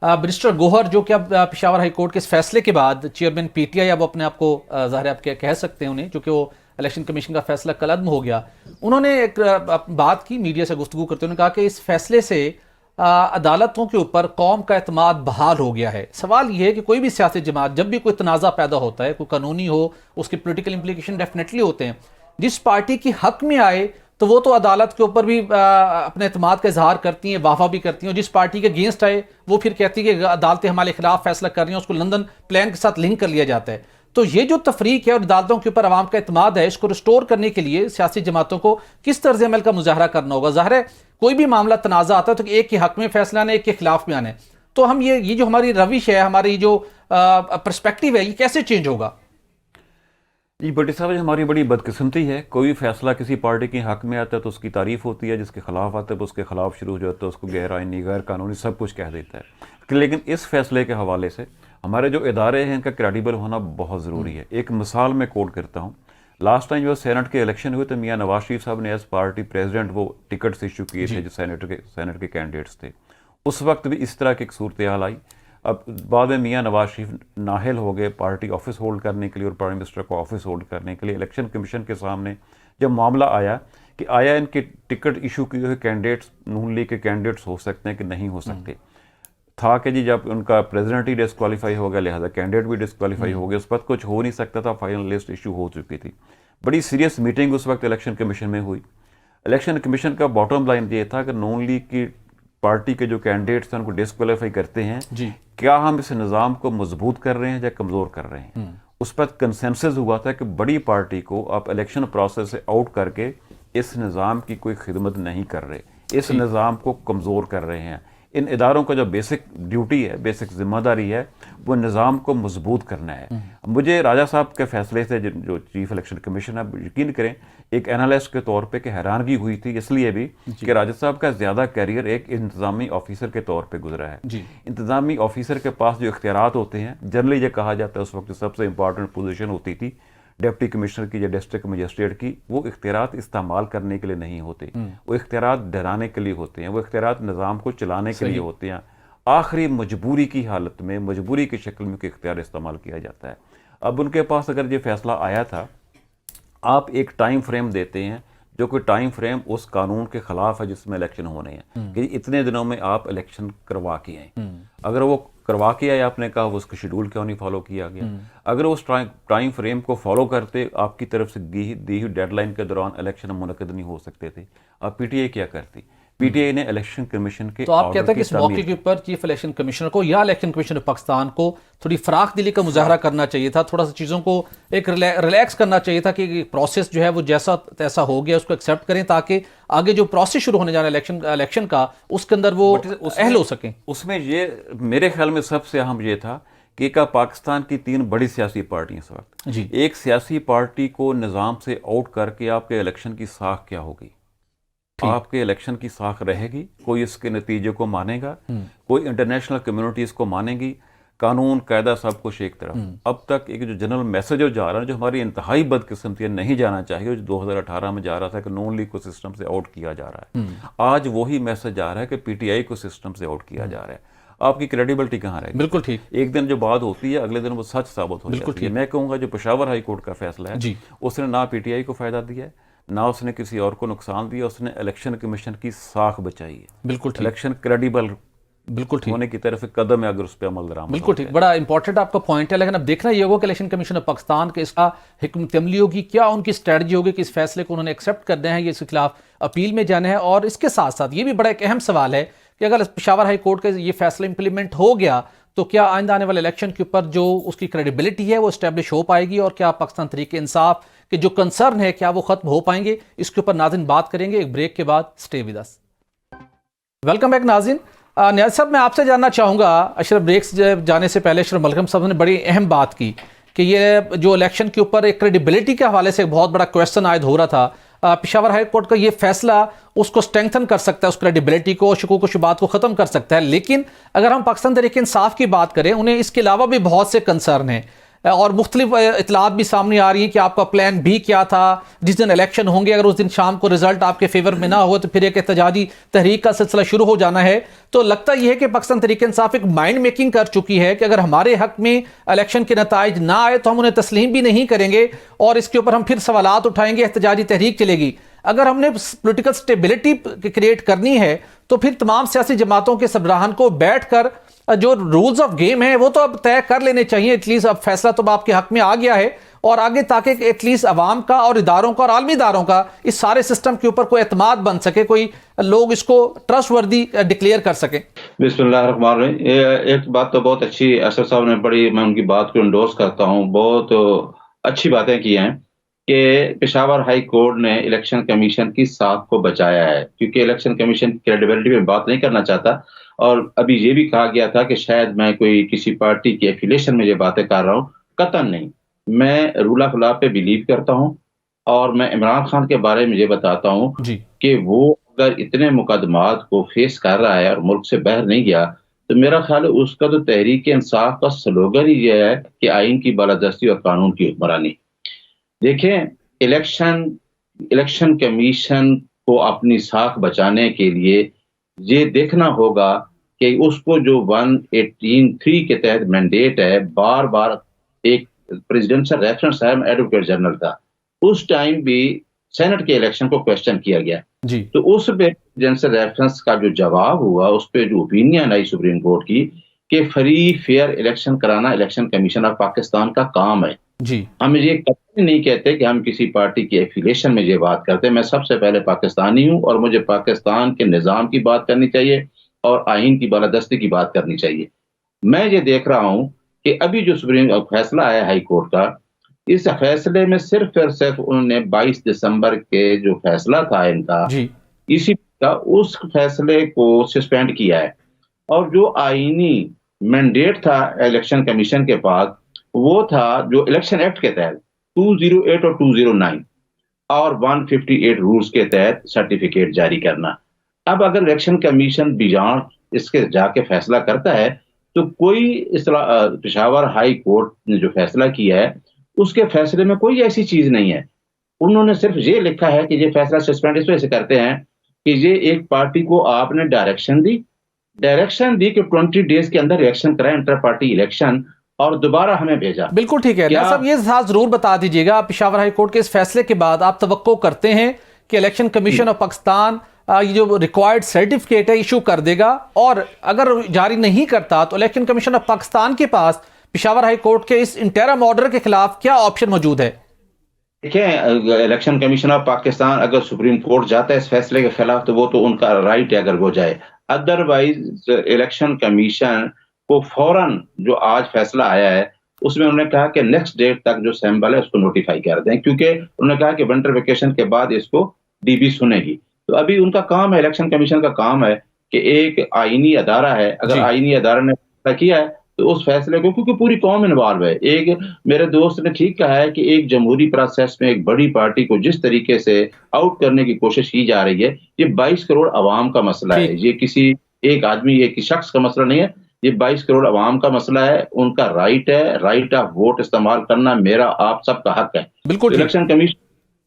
बैरिस्टर गोहर जो कि अब पेशावर हाई कोर्ट के इस फैसले के बाद चेयरमैन पीटीआई, अब अपने आप को ज़ाहिर आप कह सकते हैं उन्हें, जो कि वो इलेक्शन कमीशन का फैसला कलअदम हो गया, उन्होंने एक बात की मीडिया से गुफ्तगू करते हुए, कहा कि इस फैसले से अदालतों के ऊपर कौम का एतमाद बहाल हो गया है। सवाल यह है कि कोई भी सियासी जमात जब भी कोई तनाज़ा पैदा होता है, कोई कानूनी हो, उसके पोलिटिकल इम्प्लीकेशन डेफिनेटली होते हैं, जिस पार्टी की हक में आए तो वो तो अदालत के ऊपर भी अपने एतमाद का इजहार करती हैं, वाफा भी करती हैं, और जिस पार्टी के अगेंस्ट आए वो फिर कहती है कि अदालतें हमारे खिलाफ फैसला कर रही हैं, उसको लंदन प्लान के साथ लिंक कर लिया जाता है। तो ये जो तफरीक है और अदालतों के ऊपर अवाम का एतमाद है, इसको रिस्टोर करने के लिए सियासी जमातों को किस तर्ज अमल का मुजाहरा करना होगा। ज़ाहिर है कोई भी मामला तनाज़ा आता है तो एक के हक में फैसला आना, एक के खिलाफ में आना है, तो हम ये जो हमारी रविश है, हमारी जो पर्सपेक्टिव है, ये कैसे चेंज होगा? जी भट्टी साहब, हमारी बड़ी बदकिस्मती है, कोई फैसला किसी पार्टी के हक में आता है तो उसकी तारीफ होती है, जिसके खिलाफ आता है तो उसके खिलाफ शुरू हो जाता है, उसको गैर आईनी, गैर कानूनी सब कुछ कह देता है। लेकिन इस फैसले के हवाले से हमारे जो इदारे हैं इनका क्रेडिबल होना बहुत ज़रूरी है। एक मिसाल मैं कोट करता हूँ, लास्ट टाइम जो सेनेट के इलेक्शन हुए तो मियाँ नवाज शरीफ साहब ने एज पार्टी प्रेसिडेंट वो टिकट्स इशू किए थे जो सेनेट के कैंडिडेट्स थे। उस वक्त भी इस तरह की एक सूरत हाल आई। अब बाद में मियाँ नवाज शरीफ नाहल हो गए पार्टी ऑफिस होल्ड करने के लिए और प्राइम मिनिस्टर को ऑफिस होल्ड करने के लिए। इलेक्शन कमीशन के सामने जब मामला आया कि आया इनके टिकट इशू किए हुए कैंडिडेट्स नून लीग के कैंडिडेट्स हो सकते हैं कि नहीं हो सकते, था कि जी जब उनका प्रेसिडेंट ही डिस्क्वालीफाई हो गया लिहाजा कैंडिडेट भी डिस्क्वालीफाई हो गया, उस वक्त कुछ हो नहीं सकता था, फाइनल लिस्ट इशू हो चुकी थी। बड़ी सीरियस मीटिंग उस वक्त इलेक्शन कमीशन में हुई। इलेक्शन कमीशन का बॉटम लाइन ये था कि नून लीग की पार्टी के जो कैंडिडेट्स हैं उनको डिस्क्वालीफाई करते हैं, क्या हम इस निज़ाम को मजबूत कर रहे हैं या कमज़ोर कर रहे हैं। उस पर कंसेंसस हुआ था कि बड़ी पार्टी को आप इलेक्शन प्रोसेस से आउट करके इस निज़ाम की कोई खिदमत नहीं कर रहे, इस निज़ाम को कमज़ोर कर रहे हैं। इन इदारों का जो बेसिक ड्यूटी है, बेसिक जिम्मेदारी है, वो निज़ाम को मजबूत करना है। मुझे राजा साहब के फैसले से जो चीफ इलेक्शन कमीशन है, यकीन करें एक एनालिस्ट के तौर पे कि हैरानगी हुई थी, इसलिए भी कि राजा साहब का ज़्यादा कैरियर एक इंतज़ामी ऑफिसर के तौर पे गुजरा है। इंतज़ामी ऑफिसर के पास जो इख्तियारात होते हैं, जनरली ये कहा जाता है उस वक्त सबसे इंपॉर्टेंट पोजीशन होती थी डिप्टी कमिश्नर की या डिस्ट्रिक्ट मजिस्ट्रेट की, वो इख्तियारात इस्तेमाल करने के लिए नहीं होते, वो इख्तियारात डराने के लिए होते हैं, वो इख्तियारात निज़ाम को चलाने के लिए होते हैं। आखिरी मजबूरी की हालत में, मजबूरी की शक्ल में इख्तियार इस्तेमाल किया जाता है। अब उनके पास अगर ये फैसला आया था, आप एक टाइम फ्रेम देते हैं जो कि टाइम फ्रेम उस कानून के खिलाफ है जिसमें इलेक्शन होने हैं, कि इतने दिनों में आप इलेक्शन करवा के आए। अगर वो करवा के आए, आपने कहा उसका शेड्यूल क्यों नहीं फॉलो किया गया? अगर उस टाइम फ्रेम को फॉलो करते, आपकी तरफ से दी हुई डेडलाइन के दौरान इलेक्शन मुनक्किद नहीं हो सकते थे, अब पीटीआई क्या करती? पीटीआई ने इलेक्शन कमीशन के, तो आप कहते हैं कि इस मौके के ऊपर चीफ इलेक्शन कमिश्नर को या इलेक्शन कमीशन पाकिस्तान को थोड़ी फराख दिली का मुजाहरा करना चाहिए था, थोड़ा सा चीज़ों को एक रिलैक्स करना चाहिए था कि प्रोसेस जो है वो जैसा तैसा हो गया उसको एक्सेप्ट करें, ताकि आगे जो प्रोसेस शुरू होने जा रहा है इलेक्शन का, उसके अंदर वो अहल हो सकें। उसमें ये मेरे ख्याल में सबसे अहम ये था कि पाकिस्तान की 3 बड़ी सियासी पार्टियां इस वक्त, एक सियासी पार्टी को निज़ाम से आउट करके आपके इलेक्शन की साख क्या होगी? आपके इलेक्शन की साख रहेगी? कोई इसके नतीजे को मानेगा? कोई इंटरनेशनल कम्युनिटी इसको मानेगी? कानून कायदा सब कुछ एक तरफ। अब तक एक जो जनरल मैसेज जा रहा है, जो हमारी इंतहाई बदकिस्मती नहीं जाना चाहिए, जो 2018 में जा रहा था कि नून लीग को सिस्टम से आउट किया जा रहा है, आज वही मैसेज आ रहा है कि पीटीआई को सिस्टम से आउट किया जा रहा है। आपकी क्रेडिबिलिटी कहाँ रहेगी? बिल्कुल ठीक। एक दिन जो बात होती है, अगले दिन वो सच साबित हो जाती है। मैं कहूँगा जो पेशावर हाई कोर्ट का फैसला है, उसने ना पीटीआई को फायदा दिया है, ना उसने किसी और को नुकसान दिया, उसने इलेक्शन कमीशन की साख बचाई है। बिल्कुल ठीक। इलेक्शन क्रेडिबल बिल्कुल ठीक होने की तरफ एक कदम है अगर उस पर अमल दरामद। बिल्कुल ठीक, बड़ा इंपॉर्टेंट आपका पॉइंट है। लेकिन अब देखना ये होगा कि इलेक्शन कमीशन ऑफ पाकिस्तान के इसका हिकमत अमली होगी, क्या उनकी स्ट्रेटजी होगी कि इस फैसले को उन्होंने एक्सेप्ट करना है या इसके खिलाफ अपील में जाना है। और इसके साथ साथ ये भी बड़ा एक अहम सवाल है कि अगर पेशावर हाई कोर्ट का ये फैसला इंप्लीमेंट हो गया तो क्या आइंदा आने वाले इलेक्शन के ऊपर जो उसकी क्रेडिबिलिटी है वो इस्टेब्लिश हो पाएगी, और क्या पाकिस्तान तहरीक इंसाफ के जो कंसर्न है क्या वो खत्म हो पाएंगे? इसके ऊपर नाज़रीन बात करेंगे एक ब्रेक के बाद। Stay with us. Welcome back नाज़रीन। नियाज़ साहब, मैं आपसे जानना चाहूँगा, अशरफ ब्रेक्स जाने से पहले अशरफ मलकम साहब ने बड़ी अहम बात की कि ये जो इलेक्शन के ऊपर एक क्रेडिबिलिटी के हवाले से एक बहुत बड़ा क्वेश्चन आयद हो रहा था। पेशावर हाई कोर्ट का ये फैसला उसको स्ट्रेंथन कर सकता है, उस क्रेडिबिलिटी को, शकूक व शुबात को ख़त्म कर सकता है। लेकिन अगर हम पाकिस्तान तहरीक इंसाफ की बात करें, उन्हें इसके अलावा भी बहुत से कंसर्न हैं और मुख्तलिफ इतलात भी सामने आ रही हैं कि आपका प्लान भी क्या था, जिस दिन इलेक्शन होंगे अगर उस दिन शाम को रिजल्ट आपके फेवर में ना हो तो फिर एक एहतजाजी तहरीक का सिलसिला शुरू हो जाना है। तो लगता यह है कि पाकिस्तान तहरीक इंसाफ एक माइंड मेकिंग कर चुकी है कि अगर हमारे हक में इलेक्शन के नताइज ना आए तो हम उन्हें तस्लीम भी नहीं करेंगे और इसके ऊपर हम फिर सवालात उठाएंगे, एहतजाजी तहरीक चलेगी। अगर हमने पोलिटिकल स्टेबिलिटी क्रिएट करनी है तो फिर तमाम सियासी जमातों के सरबराहान को बैठ कर जो रूल्स ऑफ गेम है वो तो अब तय कर लेने चाहिए। एटलीस्ट अब फैसला तो आपके हक में आ गया है और आगे ताकि एटलीस्ट अवाम का और इदारों का और आलमी इदारों का इस सारे सिस्टम के ऊपर कोई एतमाद बन सके, कोई लोग इसको ट्रस्ट वर्दी डिक्लेयर कर सकें। बिस्मिल्लाहिर्रहमानिर्रहीम। एक बात तो बहुत अच्छी असर साहब ने बड़ी, मैं उनकी बात को इंडोर्स करता हूँ, बहुत अच्छी बातें की हैं कि पेशावर हाई कोर्ट ने इलेक्शन कमीशन की साख को बचाया है, क्योंकि इलेक्शन कमीशन की क्रेडिबिलिटी में बात नहीं करना चाहता। और अभी ये भी कहा गया था कि शायद मैं कोई किसी पार्टी के एफिलिएशन में ये बातें कर रहा हूँ, कतई नहीं। मैं रूल ऑफ लॉ पे बिलीव करता हूँ और मैं इमरान खान के बारे में ये बताता हूँ कि वो अगर इतने मुकदमात को फेस कर रहा है और मुल्क से बाहर नहीं गया तो मेरा ख्याल है उसका तो तहरीक इंसाफ का स्लोगन ही ये है कि आइन की बालादस्ती और कानून की हुक्मरानी। देखें, इलेक्शन कमीशन को अपनी साख बचाने के लिए ये देखना होगा कि उसको जो 118(3) के तहत मैंडेट है, बार बार एक प्रेसिडेंशियल रेफरेंस है, एडवोकेट जनरल था, उस टाइम भी सेनेट के इलेक्शन को क्वेश्चन किया गया जी। तो उस प्रेसिडेंशियल रेफरेंस का जो जवाब हुआ, उस पर जो ओपिनियन आई सुप्रीम कोर्ट की कि फ्री फेयर इलेक्शन कराना इलेक्शन कमीशन ऑफ पाकिस्तान का काम है जी। हम ये कभी नहीं कहते कि हम किसी पार्टी के एफिलिएशन में ये बात करते। मैं सबसे पहले पाकिस्तानी हूं और मुझे पाकिस्तान के निज़ाम की बात करनी चाहिए और आइन की बालादस्ती की बात करनी चाहिए। मैं ये देख रहा हूं कि अभी जो सुप्रीम फैसला आया हाई कोर्ट का, इस फैसले में सिर्फ और सिर्फ उन्होंने 22 दिसंबर के जो फैसला था इनका इसी का, उस फैसले को सस्पेंड किया है। और जो आईनी मैंडेट था इलेक्शन कमीशन के पास वो था जो इलेक्शन एक्ट के तहत 208 और 209 और 158 रूल्स के तहत सर्टिफिकेट जारी करना। अब अगर इलेक्शन कमीशन बियॉन्ड इसके जाके फैसला करता है तो कोई पेशावर हाई कोर्ट ने जो फैसला किया है उसके फैसले में कोई ऐसी चीज नहीं है। उन्होंने सिर्फ ये लिखा है कि ये फैसला सस्पेंड इस वजह से करते हैं कि ये एक पार्टी को आपने डायरेक्शन दी कि 20 डेज के अंदर इलेक्शन कराए, इंटर पार्टी इलेक्शन, और दोबारा हमें भेजा। बिल्कुल ठीक है। साहब ये साथ जरूर बता दीजिएगा, पेशावर हाई कोर्ट के इस फैसले के बाद आप तवक्को करते हैं कि इलेक्शन कमीशन ऑफ पाकिस्तान ये जो रिक्वायर्ड सर्टिफिकेट है इशू कर देगा, और अगर जारी नहीं करता तो इलेक्शन कमीशन ऑफ पाकिस्तान के पास पेशावर हाई कोर्ट के इस इंटरिम ऑर्डर के खिलाफ क्या ऑप्शन मौजूद है? देखिए, इलेक्शन कमीशन ऑफ पाकिस्तान अगर सुप्रीम कोर्ट जाता है इस फैसले के खिलाफ तो वो तो उनका राइट है अगर वो जाए। अदरवाइज इलेक्शन कमीशन को फौरन जो आज फैसला आया है उसमें उन्होंने कहा कि नेक्स्ट डेट तक जो सैंपल है उसको नोटिफाई कर दें, क्योंकि उन्होंने कहा कि विंटर वेकेशन के बाद इसको डीबी सुनेगी। तो अभी उनका काम है, इलेक्शन कमीशन का काम है कि एक आईनी अदारा है, अगर आईनी अदारा ने फैसला किया है तो उस फैसले को, क्योंकि पूरी कौम इन्वॉल्व है। एक मेरे दोस्त ने ठीक कहा है कि एक जमहूरी प्रोसेस में एक बड़ी पार्टी को जिस तरीके से आउट करने की कोशिश की जा रही है, ये 22 करोड़ अवाम का मसला है, ये किसी एक आदमी एक शख्स का मसला नहीं है, ये 22 करोड़ अवाम का मसला है। उनका राइट है, राइट ऑफ वोट इस्तेमाल करना मेरा आप सबका हक है। बिल्कुल, इलेक्शन कमीशन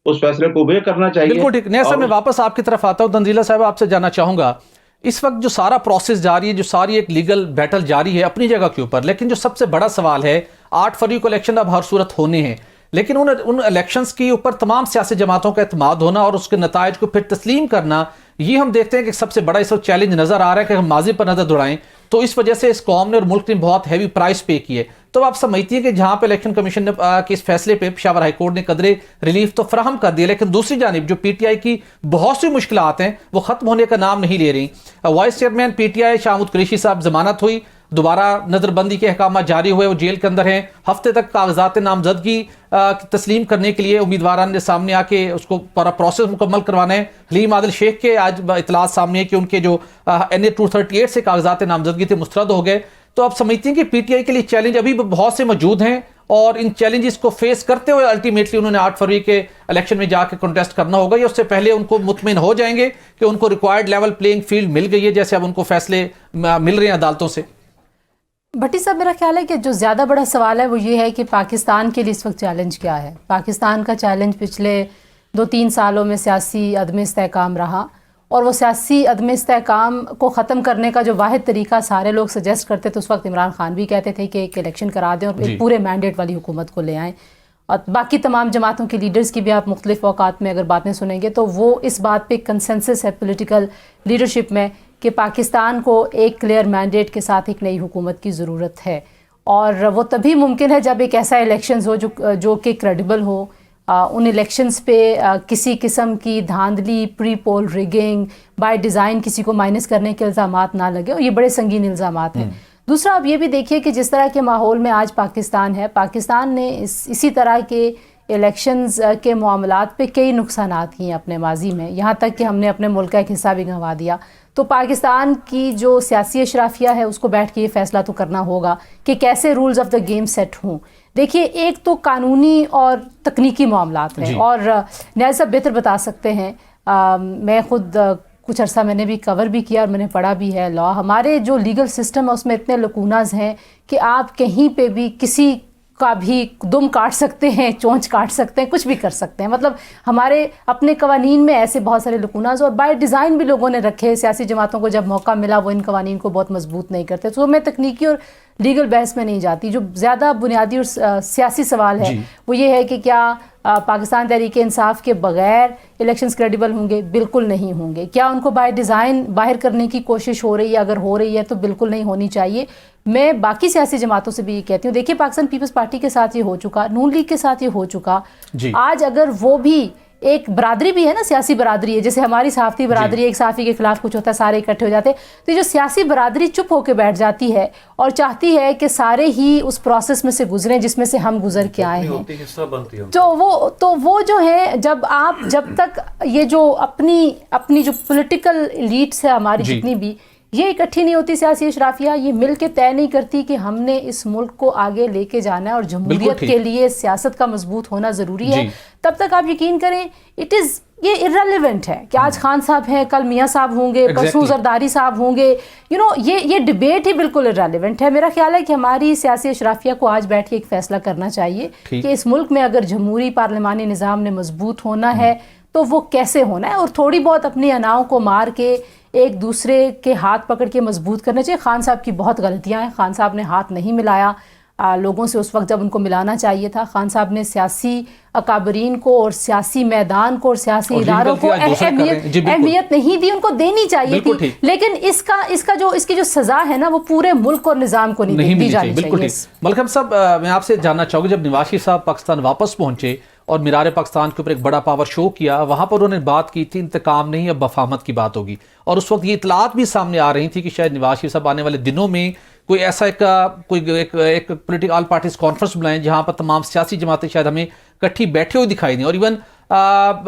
उस फैसले को वे करना चाहिए। बिल्कुल ठीक। नया सर, मैं वापस आपकी तरफ आता हूं। तंजीला साहब, आपसे जानना चाहूंगा, इस वक्त जो सारा प्रोसेस जारी है, जो सारी एक लीगल बैटल जारी है अपनी जगह के ऊपर, लेकिन जो सबसे बड़ा सवाल है 8 फरवरी को इलेक्शन अब हर सूरत होने हैं, लेकिन उन इलेक्शंस के ऊपर तमाम सियासी जमातों का एतमाद होना और उसके नताइज को फिर तस्लीम करना, ये हम देखते हैं कि सबसे बड़ा इस वक्त चैलेंज नजर आ रहा है कि हम माजी पर नजर दौड़ाएं। तो इस वजह से इस कौम ने और मुल्क ने बहुत हैवी प्राइस पे की है। तो आप समझती है कि जहां पे इलेक्शन कमीशन ने के इस फैसले पे पेशावर हाई कोर्ट ने कदरे रिलीफ तो फराहम कर दिया, लेकिन दूसरी जानिब जो पीटीआई की बहुत सी मुश्किलात हैं वो खत्म होने का नाम नहीं ले रही। वाइस चेयरमैन पीटीआई शाहमूद कुरैशी साहब जमानत हुई, दोबारा नज़रबंदी के अहकाम जारी हुए, वो जेल के अंदर हैं। हफ्ते तक कागजात नामजदगी तस्लीम करने के लिए उम्मीदवार ने सामने आके उसको पूरा प्रोसेस मुकम्मल करवाना है। हलीम आदिल शेख के आज इतलात सामने है कि उनके जो NA 238 से कागजात नामजदगी थे मुस्तरद हो गए। तो आप समझते हैं कि PTI के लिए चैलेंज अभी बहुत से मौजूद हैं और इन चैलेंजेस को फेस करते हुए अल्टीमेटली उन्होंने 8 फरवरी के इलेक्शन में जाकर कंटेस्ट करना होगा, या उससे पहले उनको मुतमिन हो जाएंगे कि उनको रिक्वायर्ड लेवल प्लेइंग फील्ड मिल गई है, जैसे अब उनको फैसले मिल रहे हैं अदालतों से? भट्टी साहब, मेरा ख्याल है कि जो ज़्यादा बड़ा सवाल है वो ये है कि पाकिस्तान के लिए इस वक्त चैलेंज क्या है। पाकिस्तान का चैलेंज पिछले 2-3 सालों में सियासी अदम इस्तेहकाम रहा, और वो सियासी अदम इस्तेहकाम को ख़त्म करने का जो वाहिद तरीका सारे लोग सजेस्ट करते थे, उस वक्त इमरान खान भी कहते थे कि एक इलेक्शन करा दें और एक पूरे मैंडेट वाली हुकूमत को ले आएँ। और बाकी तमाम जमातों के लीडर्स की भी आप मुख्तलिफ औकात में अगर बातें सुनेंगे तो वो इस बात पे कंसेंसस है पॉलिटिकल लीडरशिप में कि पाकिस्तान को एक क्लियर मैंडेट के साथ एक नई हुकूमत की ज़रूरत है। और वो तभी मुमकिन है जब एक ऐसा इलेक्शंस हो जो कि क्रेडिबल हो। उन इलेक्शंस पे किसी किस्म की धांधली, pre poll rigging, by design किसी को माइनस करने के इल्ज़ामात ना लगे, और ये बड़े संगीन इल्ज़ामात हैं। दूसरा, आप ये भी देखिए कि जिस तरह के माहौल में आज पाकिस्तान है, पाकिस्तान ने इसी तरह के इलेक्शंस के मामलात पे कई नुकसानात किए अपने माजी में, यहाँ तक कि हमने अपने मुल्क का एक हिस्सा भी गंवा दिया। तो पाकिस्तान की जो सियासी अशराफिया है उसको बैठ के ये फैसला तो करना होगा कि कैसे rules of the game set हों। देखिए, एक तो कानूनी और तकनीकी मामलात हैं, और न्याज़ साहब बेहतर बता सकते हैं। मैं खुद कुछ अर्सा मैंने भी कवर भी किया और मैंने पढ़ा भी है लॉ। हमारे जो लीगल सिस्टम है उसमें इतने लकूनाज हैं कि आप कहीं पे भी किसी का भी दुम काट सकते हैं, चोंच काट सकते हैं, कुछ भी कर सकते हैं। मतलब हमारे अपने कवानीन में ऐसे बहुत सारे लकूनाज और बाय डिज़ाइन भी लोगों ने रखे। सियासी जमातों को जब मौका मिला वो इन कवानीन को बहुत मजबूत नहीं करते। तो मैं तकनीकी और लीगल बहस में नहीं जाती। जो ज़्यादा बुनियादी और सियासी सवाल है वो ये है कि क्या पाकिस्तान तहरीक इंसाफ के बगैर इलेक्शंस क्रेडिबल होंगे? बिल्कुल नहीं होंगे। क्या उनको बाय डिज़ाइन बाहर करने की कोशिश हो रही है? अगर हो रही है तो बिल्कुल नहीं होनी चाहिए। मैं बाकी सियासी जमातों से भी ये कहती हूँ, देखिए पाकिस्तान पीपल्स पार्टी के साथ ये हो चुका, नून लीग के साथ ये हो चुका। आज अगर वो भी एक बरादरी भी है ना, सियासी बरादरी है, जैसे हमारी सहाफ़ती बरादरी, एक सहाफ़ी के खिलाफ कुछ होता है सारे इकट्ठे हो जाते हैं, तो जो सियासी बरादरी चुप होकर बैठ जाती है और चाहती है कि सारे ही उस प्रोसेस में से गुजरें जिसमें से हम गुजर के आए हैं। तो वो जो है, जब तक ये जो अपनी जो पॉलिटिकल एलीट्स है हमारी जितनी भी, ये इकट्ठी नहीं होती सियासी अशराफिया, ये मिल के तय नहीं करती कि हमने इस मुल्क को आगे लेके जाना है और जमहूरियत के लिए सियासत का मजबूत होना ज़रूरी है, तब तक आप यकीन करें ये इर्रेलेवेंट है कि आज खान साहब हैं, कल मियाँ साहब होंगे, परसों जरदारी साहब होंगे। ये डिबेट ही बिल्कुल इर्रेलेवेंट है। मेरा ख्याल है कि हमारी सियासी अशराफिया को आज बैठ के एक फैसला करना चाहिए कि इस मुल्क में अगर जमहूरी पार्लिमानी निज़ाम ने मजबूत होना है तो वो कैसे होना है, और थोड़ी बहुत अपनी अनाओं को मार के एक दूसरे के हाथ पकड़ के मजबूत करना चाहिए। खान साहब की बहुत गलतियां हैं। खान साहब ने हाथ नहीं मिलाया लोगों से उस वक्त जब उनको मिलाना चाहिए था। खान साहब ने सियासी अकाबरीन को और सियासी मैदान को और सियासी इदारों को अहमियत नहीं दी, उनको देनी चाहिए थी। लेकिन इसकी जो सजा है ना, वो पूरे मुल्क और निज़ाम को नहीं दी जानी चाहिए। मलखम साहब, मैं आपसे जानना चाहूँगा, जब नवाज शरीफ साहब पाकिस्तान वापस पहुंचे और मीरार पाकिस्तान के ऊपर एक बड़ा पावर शो किया, वहां पर उन्होंने बात की थी इंतकाम नहीं, अब बफामत की बात होगी। और उस वक्त ये इतलात भी सामने आ रही थी कि शायद नवाज शरीफ साहब आने वाले दिनों में कोई ऐसा एक पॉलिटिकल ऑल पार्टीज कॉन्फ्रेंस बुलाएं जहां पर तमाम सियासी जमातें शायद हमें इकट्ठी बैठे हुए दिखाई दें। और इवन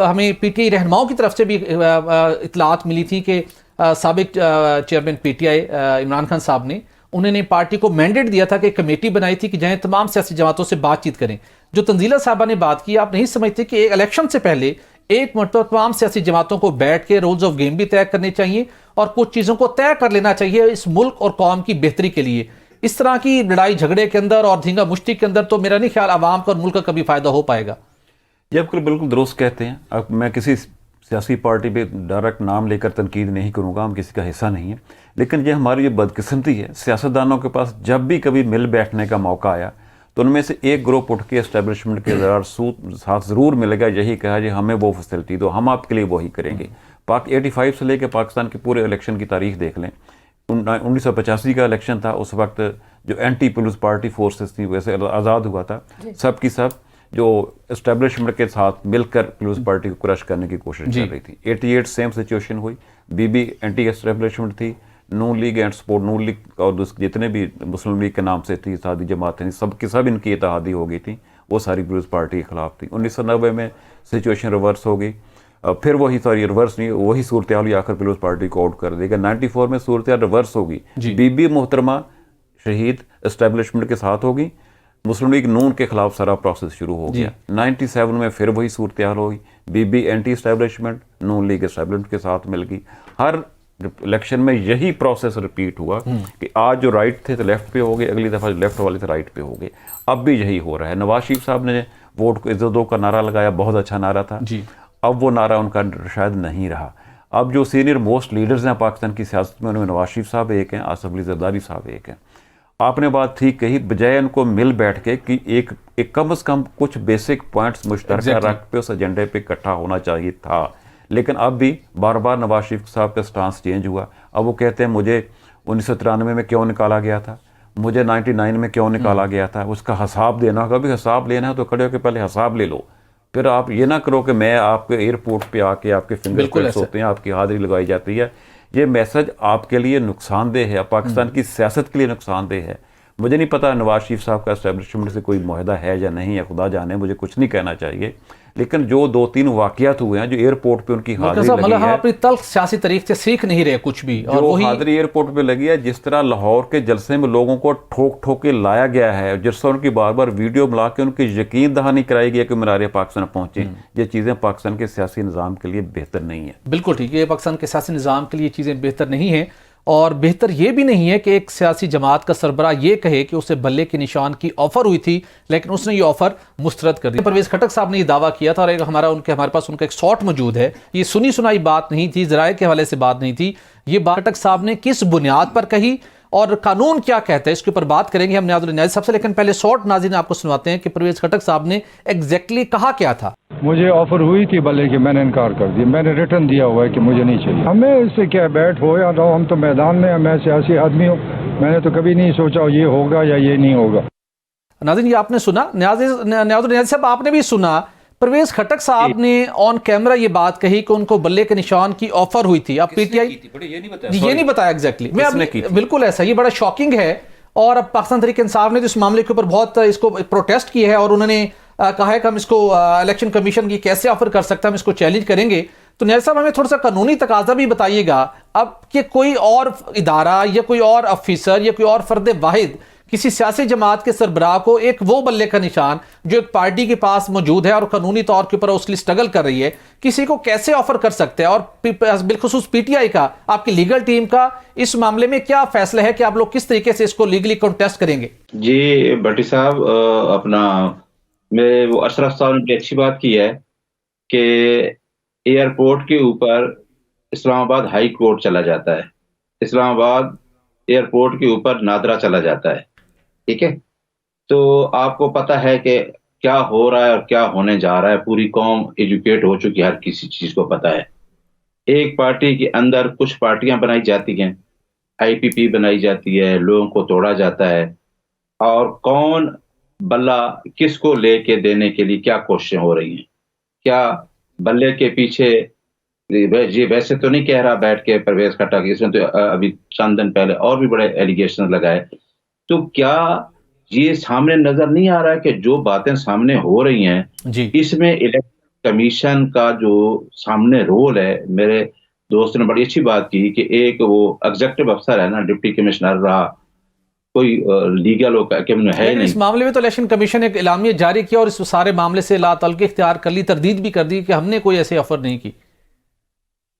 हमें PTI रहनुमाओं की तरफ से भी इतलात मिली थी कि साबिक चेयरमैन PTI इमरान खान साहब ने उन्होंने पार्टी को मैंडेट दिया था कि कमेटी बनाई थी कि जहाँ तमाम सियासी जमातों से बातचीत करें। जो तंजीला साहबा ने बात की, आप नहीं समझते कि एक इलेक्शन से पहले एक मरतबा तमाम सियासी जमातों को बैठ के रूल्स ऑफ गेम भी तय करने चाहिए और कुछ चीज़ों को तय कर लेना चाहिए इस मुल्क और कौम की बेहतरी के लिए। इस तरह की लड़ाई झगड़े के अंदर और धींगा मुश्ती के अंदर तो मेरा नहीं ख्याल आवाम का और मुल्क का कभी फ़ायदा हो पाएगा। ये आप बिल्कुल दुरुस्त कहते हैं। अब मैं किसी सियासी पार्टी पे डायरेक्ट नाम लेकर तनकीद नहीं करूँगा, हम किसी का हिस्सा नहीं है, लेकिन ये हमारी ये बदकिस्मती है। सियासतदानों के पास जब भी कभी मिल बैठने का मौका आया तो उनमें से एक ग्रुप उठ के एस्टेब्लिशमेंट के साथ ज़रूर मिलेगा, यही कहा जी हमें वो फैसिलिटी दो, हम आपके लिए वही करेंगे। 85 से लेकर पाकिस्तान के पूरे इलेक्शन की तारीख देख लें। 1985 का इलेक्शन था, उस वक्त जो एंटी पुलिस पार्टी फोर्सेस थी वैसे आज़ाद हुआ था, सब की सब जो एस्टेब्लिशमेंट के साथ मिलकर पुलिस पार्टी को क्रश करने की कोशिश कर रही थी। 88 सेम सिचुएशन हुई, बीबी एंटी एस्टेब्लिशमेंट थी, Noon league and support, Noon league और जितने भी मुस्लिम लीग के नाम से थी इत्तेहादी जमातें थी, सब की सब इनकी इत्तेहादी हो गई थी, वो सारी पीपल्स पार्टी के खिलाफ थी। 1990 में सिचुएशन रिवर्स हो गई, फिर वही रिवर्स नहीं, वही सूरत हाल आकर पीपल्स पार्टी को आउट कर देगा। 94 में सूरत हाल रिवर्स होगी, बीबी मोहतरमा शहीद एस्टेब्लिशमेंट के साथ होगी, मुस्लिम लीग नून के खिलाफ सारा प्रोसेस शुरू हो गया। 97 में फिर वही सूरत हाल होगी, बीबी एंटी एस्टेब्लिशमेंट, नून लीग एस्टेब्लिशमेंट के साथ मिल गई। हर इलेक्शन में यही प्रोसेस रिपीट हुआ कि आज जो राइट थे तो लेफ्ट पे हो गए, अगली दफ़ा जो लेफ्ट वाले थे राइट पे हो गए। अब भी यही हो रहा है। नवाज शरीफ साहब ने वोट को इज्जत दो का नारा लगाया, बहुत अच्छा नारा था, अब वो नारा उनका शायद नहीं रहा। अब जो सीनियर मोस्ट लीडर्स हैं पाकिस्तान की सियासत में, उनमें नवाज शरीफ साहब एक हैं, आसिफ अली जरदारी साहब एक हैं। आपने बात ठीक कही, बजाय उनको मिल बैठ के कि एक कम से कम कुछ बेसिक पॉइंट्स मुश्तरका रख पे उस एजेंडे पे इकट्ठा होना चाहिए था। लेकिन अब भी बार बार नवाज शरीफ साहब का स्टांस चेंज हुआ। अब वो कहते हैं मुझे 1993 में क्यों निकाला गया था, मुझे 99 में क्यों निकाला गया था, उसका हिसाब देना होगा। भी हिसाब लेना है तो खड़े होकर पहले हिसाब ले लो, फिर आप ये ना करो कि मैं आपके एयरपोर्ट पे आके आपके फिंगर प्रिंट्स होते हैं, आपकी हाजिरी लगाई जाती है। ये मैसेज आपके लिए नुकसानदेह है, पाकिस्तान की सियासत के लिए नुकसानदेह है। मुझे नहीं पता नवाज शरीफ साहब का एस्टेब्लिशमेंट से कोई मुआहदा है या नहीं है, खुदा जाने, मुझे कुछ नहीं कहना चाहिए। लेकिन जो 2-3 वाक़यात हुए हैं, जो एयरपोर्ट पे उनकी हाजिरी लगी है, हम अपनी तल्ख सियासी तरीके से सीख नहीं रहे कुछ भी, और जो वही हाजिरी एयरपोर्ट पे लगी है, जिस तरह लाहौर के जलसे में लोगों को ठोक ठोक के लाया गया है, जिस तरह उनकी बार बार वीडियो मिला के उनकी यकीन दहानी कराई गई कि मीनार पाकिस्तान पहुंचे, ये चीज़ें पाकिस्तान के सियासी निज़ाम के लिए बेहतर नहीं है। बिल्कुल ठीक है, पाकिस्तान के सियासी निज़ाम के लिए चीज़ें बेहतर नहीं है। और बेहतर ये भी नहीं है कि एक सियासी जमात का सरबराह ये कहे कि उसे बल्ले के निशान की ऑफर हुई थी, लेकिन उसने ये ऑफर मुस्तरद कर दी। परवेज खटक साहब ने ये दावा किया था, और एक हमारे पास उनका एक शॉट मौजूद है। ये सुनी सुनाई बात नहीं थी, ज़राए के हवाले से बात नहीं थी। ये बात खटक साहब ने किस बुनियाद पर कही और कानून क्या कहता है, इसके ऊपर बात करेंगे हम न्याज़ साहब से। लेकिन पहले शॉर्ट नाज़रीन आपको सुनाते हैं कि परवेज खटक साहब ने एग्जैक्टली कहा क्या था। मुझे ऑफर हुई थी बल्ले की, मैंने इनकार कर दिया। मैंने रिटर्न दिया हुआ है कि मुझे नहीं चाहिए। हमें इससे क्या बैठ हो या ना हो, हम तो मैदान में, मैं सियासी आदमी हूँ। मैंने तो कभी नहीं सोचा ये होगा या ये नहीं होगा। नाज़रीन, ये आपने सुना, न्याज़ साहब आपने भी सुना, परवेज खटक साहब ने ऑन कैमरा ये बात कही कि उनको बल्ले के निशान की ऑफर हुई थी। अब पीटीआई ये नहीं बताया एग्जैक्टली, बिल्कुल ऐसा, ये बड़ा शॉकिंग है। और अब पाकिस्तान तहरीक इंसाफ ने तो इस मामले के ऊपर बहुत इसको प्रोटेस्ट किया है, और उन्होंने कहा है कि हम इसको इलेक्शन कमीशन की कैसे ऑफर कर सकते हैं, हम इसको चैलेंज करेंगे। तो न्याज़ साहब, हमें थोड़ा सा कानूनी तकाजा भी बताइएगा अब कि कोई और इदारा या कोई और अफिसर या कोई और फर्द वाहिद किसी सियासी जमात के सरबराह को एक वो बल्ले का निशान जो एक पार्टी के पास मौजूद है और कानूनी तौर के ऊपर उसकी स्ट्रगल कर रही है, किसी को कैसे ऑफर कर सकते हैं? और बिलखुसूस पीटीआई का, आपकी लीगल टीम का इस मामले में क्या फैसला है कि आप लोग किस तरीके से इसको लीगली कंटेस्ट करेंगे? जी भट्टी साहब, मेरे वो अशरफ साहब ने बड़ी अच्छी बात की है कि एयरपोर्ट के ऊपर इस्लामाबाद हाई कोर्ट चला जाता है, इस्लामाबाद एयरपोर्ट के ऊपर नादरा चला जाता है। ठीक है, तो आपको पता है कि क्या हो रहा है और क्या होने जा रहा है। पूरी कौम एजुकेट हो चुकी है, हर किसी चीज को पता है। एक पार्टी के अंदर कुछ पार्टियां बनाई जाती हैं, आईपीपी बनाई जाती है, लोगों को तोड़ा जाता है, और कौन बल्ला किसको लेके देने के लिए क्या कोशिशें हो रही हैं। क्या बल्ले के पीछे, जी वैसे तो नहीं कह रहा बैठ के परवेज खटक, इसमें तो अभी चंद दिन पहले और भी बड़े एलिगेशन लगाए, तो क्या ये सामने नजर नहीं आ रहा है कि जो बातें सामने हो रही हैं इसमें इलेक्शन कमीशन का जो सामने रोल है। मेरे दोस्त ने बड़ी अच्छी बात की कि एक वो एग्जीक्यूटिव अफसर है ना, डिप्टी कमिश्नर रहा, कोई लीगल है नहीं। इस मामले में तो इलेक्शन कमीशन ने एक एलामिया जारी किया और इस सारे मामले से लातल्लुक़ इख्तियार कर ली, तरदीद भी कर दी कि हमने कोई ऐसे ऑफर नहीं की।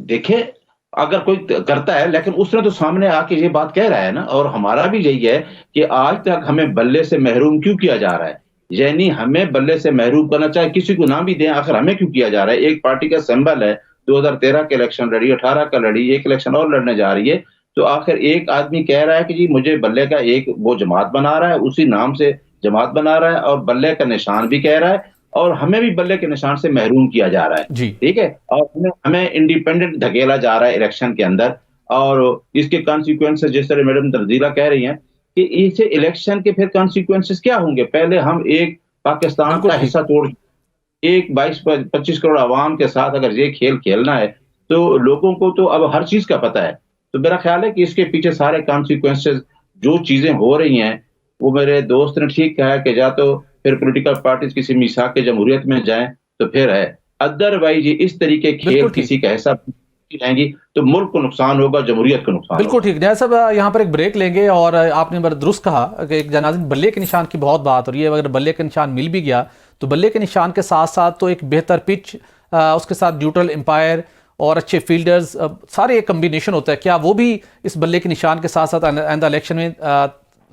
देखिए, अगर कोई करता है, लेकिन उसने तो सामने आके ये बात कह रहा है ना, और हमारा भी यही है कि आज तक हमें बल्ले से महरूम क्यों किया जा रहा है। यानी हमें बल्ले से महरूम करना, चाहे किसी को ना भी दें, आखिर हमें क्यों किया जा रहा है। एक पार्टी का सिंबल है, 2013 के इलेक्शन लड़ी, 18 का लड़ी, एक इलेक्शन और लड़ने जा रही है, तो आखिर एक आदमी कह रहा है कि जी मुझे बल्ले का एक वो जमात बना रहा है, उसी नाम से जमात बना रहा है, और बल्ले का निशान भी कह रहा है, और हमें भी बल्ले के निशान से महरूम किया जा रहा है। ठीक है, और हमें इंडिपेंडेंट धकेला जा रहा है इलेक्शन के अंदर, और इसके कॉन्सिक्वेंसेस जिस तरह मैडम तंजीला कह रही हैं कि इसे इलेक्शन के फिर कॉन्सिक्वेंसेस क्या होंगे। पहले हम एक पाकिस्तान का हिस्सा तोड़, एक 22-25 करोड़ आवाम के साथ अगर ये खेल खेलना है, तो लोगों को तो अब हर चीज का पता है। तो मेरा ख्याल है कि इसके पीछे सारे कॉन्सिक्वेंसेस, जो चीजें हो रही हैं, वो मेरे दोस्त ने ठीक कहा कि या तो फिर पॉलिटिकल पार्टीज किसी मिसाक के जमहूरियत में जाएं तो फिर है, अदरवाइज इस तरीके खेल किसी का ऐसा रहेंगी तो मुल्क को नुकसान होगा, जमहूरियत को नुकसान बिल्कुल ठीक। न्याय साहब, यहाँ पर एक ब्रेक लेंगे और आपने बड़ा दुरुस्त कहा कि एक नाज़रीन बल्ले के निशान की बहुत बात हो रही है। अगर बल्ले का निशान मिल भी गया तो बल्ले के निशान के साथ साथ तो एक बेहतर पिच, उसके साथ न्यूट्रल एम्पायर और अच्छे फील्डर्स, सारे एक कम्बिनेशन होता है। क्या वो भी इस बल्ले के निशान के साथ साथ आइंदा इलेक्शन में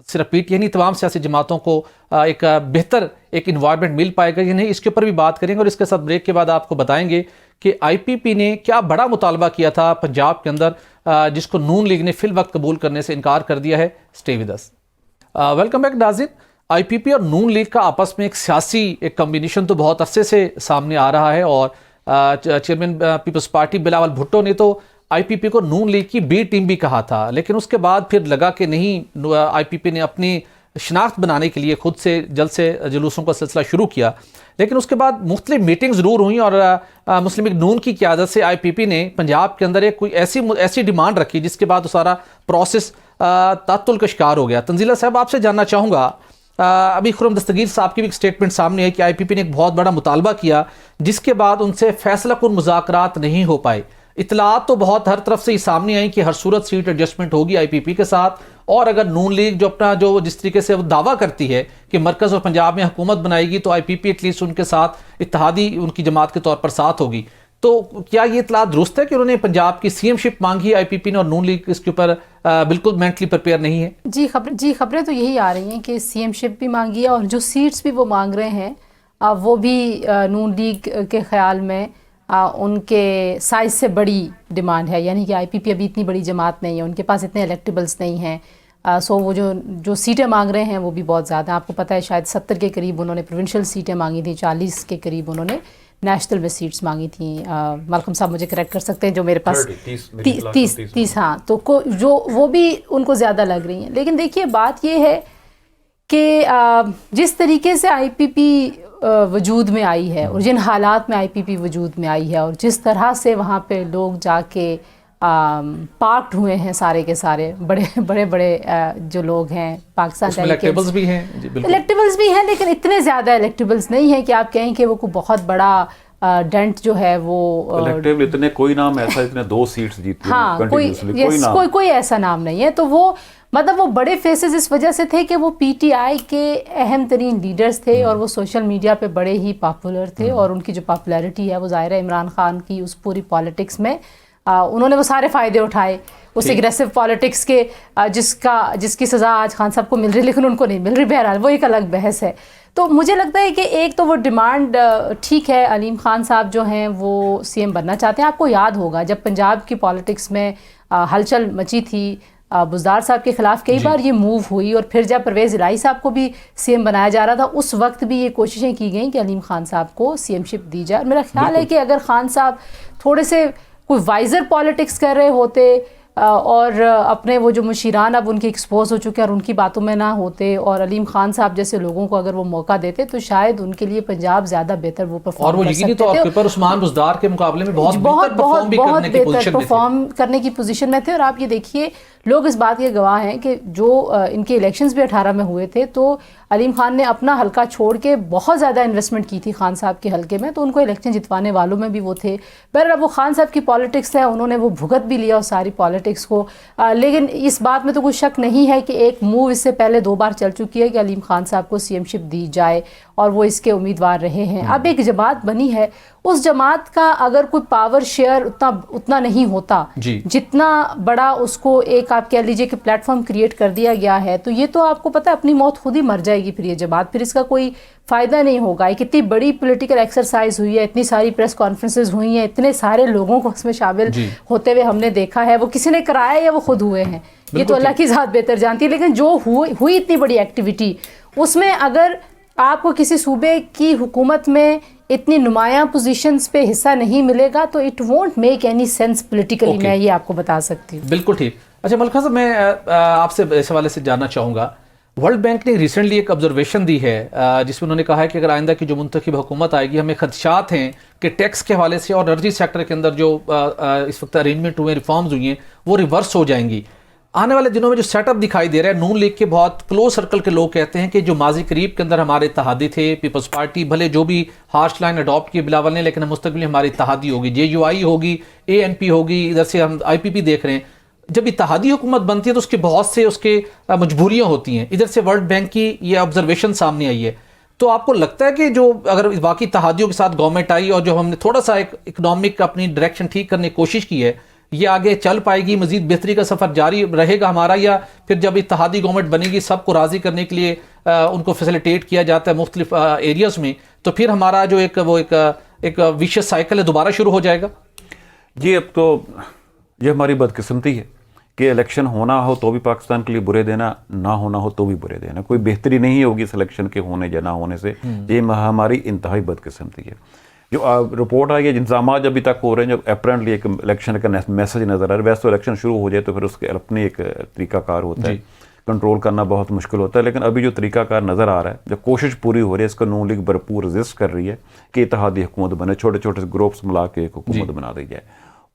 सिर्फ पीटीआई नहीं, तमाम सियासी जमातों को एक बेहतर एक इन्वायरमेंट मिल पाएगा या नहीं, इसके ऊपर भी बात करेंगे। और इसके साथ ब्रेक के बाद आपको बताएंगे कि आईपीपी ने क्या बड़ा मुतालबा किया था पंजाब के अंदर, जिसको नून लीग ने फिल वक्त कबूल करने से इनकार कर दिया है। Stay with us. Welcome back नाज़रीन। आईपीपी और नून लीग का आपस में एक सियासी एक कम्बिनेशन तो बहुत अरसे से सामने आ रहा है और chairman peoples party Bilawal Bhutto ने तो आईपीपी को नून लीग की बी टीम भी कहा था, लेकिन उसके बाद फिर लगा कि नहीं, आईपीपी ने अपनी शनाख्त बनाने के लिए खुद से जल्द से जुलूसों का सिलसिला शुरू किया। लेकिन उसके बाद मुख्तलिफ मीटिंग ज़रूर हुई और मुस्लिम लीग नून की क़यादत से आईपीपी ने पंजाब के अंदर एक कोई ऐसी डिमांड रखी जिसके बाद वो सारा प्रोसेस तातुल का शिकार हो गया। तंजीला साहब, आपसे जानना चाहूँगा, अभी खुर्रम दस्तगीर साहब की भी एक स्टेटमेंट सामने है कि आईपीपी ने एक बहुत बड़ा मुतालबा किया जिसके बाद उनसे फैसला कुन मुज़ाकरात नहीं हो पाए। इतलात तो बहुत हर तरफ से ही सामने आई कि हर सूरत सीट एडजस्टमेंट होगी आईपीपी के साथ, और अगर नून लीग जो जिस तरीके से वो दावा करती है कि मरकज़ और पंजाब में हुकूमत बनाएगी तो आईपीपी एटलीस्ट उनके साथ इत्तेहादी उनकी जमात के तौर पर साथ होगी। तो क्या ये इतलात दुरुस्त है कि उन्होंने पंजाब की सीएमशिप मांगी आईपीपी ने और नून लीग इसके ऊपर बिल्कुल मेंटली प्रिपेयर नहीं है? जी खबरें तो यही आ रही हैं कि सीएमशिप भी मांगी है और जो सीट्स भी वो मांग रहे हैं वो भी नून लीग के ख्याल में उनके साइज से बड़ी डिमांड है। यानी कि आईपीपी अभी इतनी बड़ी जमात नहीं है, उनके पास इतने इलेक्टेबल्स नहीं हैं। सो वो जो सीटें मांग रहे हैं वो भी बहुत ज़्यादा। आपको पता है शायद 70 के करीब उन्होंने प्रोविंशियल सीटें मांगी थी, 40 के करीब उन्होंने नेशनल में सीट्स मांगी थी। मलकम साहब मुझे करेक्ट कर सकते हैं, जो मेरे पास 30 हाँ, तो जो वो भी उनको ज़्यादा लग रही हैं। लेकिन देखिए बात ये है कि जिस तरीके से आईपीपी वजूद में आई है और जिन हालात में आईपीपी वजूद में आई है और जिस तरह से वहाँ पे लोग जाके पार्क्ड हुए हैं, सारे के सारे बड़े जो लोग हैं पाकिस्तान, इलेक्टेबल्स भी हैं, इलेक्टेबल्स भी हैं, लेकिन इतने ज़्यादा इलेक्टेबल्स नहीं है कि आप कहें कि वो कोई बहुत बड़ा डेंट जो है वो इलेक्टेबल इतने कोई नाम ऐसा इतने 2 सीट्स जीती हैं, हाँ, कोई ऐसा नाम नहीं है। तो वो मतलब वो बड़े फेसेस इस वजह से थे कि वो पीटीआई के अहम तरीन लीडर्स थे और वो सोशल मीडिया पे बड़े ही पॉपुलर थे और उनकी जो पॉपुलैरिटी है वो ज़ाहिर है इमरान खान की उस पूरी पॉलिटिक्स में उन्होंने वो सारे फ़ायदे उठाए उस एग्रेसिव पॉलिटिक्स के, जिसकी सज़ा आज खान साहब को मिल रही लेकिन उनको नहीं मिल रही। बहरहाल वो एक अलग बहस है। तो मुझे लगता है कि एक तो वो डिमांड ठीक है, अलीम खान साहब जो हैं वो सीएम बनना चाहते हैं। आपको याद होगा जब पंजाब की पॉलिटिक्स में हलचल मची थी, बुज़दार साहब के खिलाफ कई बार ये मूव हुई और फिर जब परवेज़ इलाही साहब को भी सीएम बनाया जा रहा था उस वक्त भी ये कोशिशें की गई कि अलीम खान साहब को सीएमशिप दी जाए। मेरा ख्याल है कि अगर खान साहब थोड़े से कोई वाइजर पॉलिटिक्स कर रहे होते और अपने वो जो मुशीरान अब उनके एक्सपोज हो चुके हैं और उनकी बातों में ना होते और अलीम खान साहब जैसे लोगों को अगर वो मौका देते तो शायद उनके लिए पंजाब ज़्यादा बेहतर वो परफॉर्म कर सकते थे। और वो उस्मान बुज़दार के मुकाबले में बहुत बेहतर परफॉर्म करने की पोजीशन में थे। और आप ये देखिए लोग इस बात के गवाह हैं कि जो इनके इलेक्शंस भी 18 में हुए थे तो अलीम खान ने अपना हलका छोड़ के बहुत ज़्यादा इन्वेस्टमेंट की थी खान साहब के हलके में, तो उनको इलेक्शन जितवाने वालों में भी वो थे। पर अब वो खान साहब की पॉलिटिक्स है, उन्होंने वो भुगत भी लिया उस सारी पॉलिटिक्स को। लेकिन इस बात में तो कोई शक नहीं है कि एक मूव इससे पहले 2 बार चल चुकी है कि अलीम खान साहब को सीएमशिप दी जाए और वो इसके उम्मीदवार रहे हैं। अब एक जमात बनी है, उस जमात का अगर कोई पावर शेयर उतना नहीं होता जितना बड़ा उसको एक आप कह लीजिए कि प्लेटफॉर्म क्रिएट कर दिया गया है, तो ये तो आपको पता है अपनी मौत खुद ही मर जाएगी फिर ये जमात, फिर इसका कोई फ़ायदा नहीं होगा। एक इतनी बड़ी पॉलिटिकल एक्सरसाइज हुई है, इतनी सारी प्रेस कॉन्फ्रेंसेज हुई हैं, इतने सारे लोगों को उसमें शामिल होते हुए हमने देखा है। वो किसी ने कराया या वो खुद हुए हैं ये तो अल्लाह की ज़ात बेहतर जानती है, लेकिन जो हुई इतनी बड़ी एक्टिविटी उसमें अगर आपको किसी सूबे की हुकूमत में इतनी नुमायां पोजीशंस पे हिस्सा नहीं मिलेगा तो it won't make any sense politically. मैं ये आपको बता सकती हूँ। बिल्कुल ठीक। अच्छा मलका साहब, मैं आपसे इस हवाले से जानना चाहूँगा, वर्ल्ड बैंक ने रिसेंटली एक ऑब्जर्वेशन दी है जिसमें उन्होंने कहा है कि अगर आइंदा की जो मुंतखब हुकूमत आएगी, हमें खदशात हैं कि टैक्स के हवाले से और एनर्जी सेक्टर के अंदर जो इस वक्त अरेंजमेंट हुए, रिफॉर्म्स हुई हैं, वो रिवर्स हो जाएंगी। आने वाले दिनों में जो सेटअप दिखाई दे रहा है, नून लीग के बहुत क्लोज सर्कल के लोग कहते हैं कि जो माजी करीब के अंदर हमारे इत्तेहादी थे, पीपल्स पार्टी भले जो भी हार्श लाइन अडॉप्ट की बिलावल ने, लेकिन मुस्तकबिल हमारी इत्तेहादी होगी, JUI होगी, ANP होगी, इधर से हम IPP देख रहे हैं। जब इत्तेहादी हुकूमत बनती है तो उसके बहुत से उसके मजबूरियां होती हैं। इधर से वर्ल्ड बैंक की ये ऑब्जर्वेशन सामने आई है। तो आपको लगता है कि जो अगर बाकी इत्तेहादियों के साथ गवर्नमेंट आई और जो हमने थोड़ा सा एक इकोनॉमिक अपनी डायरेक्शन ठीक करने की कोशिश की है, ये आगे चल पाएगी, मजीद बेहतरी का सफ़र जारी रहेगा हमारा, या फिर जब इत्तेहादी गवर्नमेंट बनेगी सबको राज़ी करने के लिए उनको फैसिलिटेट किया जाता है मुख्तलिफ एरियाज़ में, तो फिर हमारा जो एक विशियस साइकिल है दोबारा शुरू हो जाएगा? जी, अब तो ये हमारी बदकिस्मती है कि इलेक्शन होना हो तो भी पाकिस्तान के लिए बुरे देना, ना होना हो तो भी बुरे देना। कोई बेहतरी नहीं होगी इस इलेक्शन के होने या ना होने से। ये हमारी इंतहाई बदकिस्मती है। जो रिपोर्ट आई है, इंतजाम जब अभी तक हो रहे हैं, जब अपेरेंटली एक इलेक्शन का मैसेज नज़र आ रहा है, वैसे तो इलेक्शन शुरू हो जाए तो फिर उसके अपने एक तरीकाकार होता है, कंट्रोल करना बहुत मुश्किल होता है। लेकिन अभी जो तरीकाकार नज़र आ रहा है, जब कोशिश पूरी हो रही है, इसका नून लीग भरपूर रजिस्ट कर रही है कि इत्तेहादी हुकूमत बने, छोटे छोटे ग्रुप्स मिला के एक हुकूमत बना दी जाए।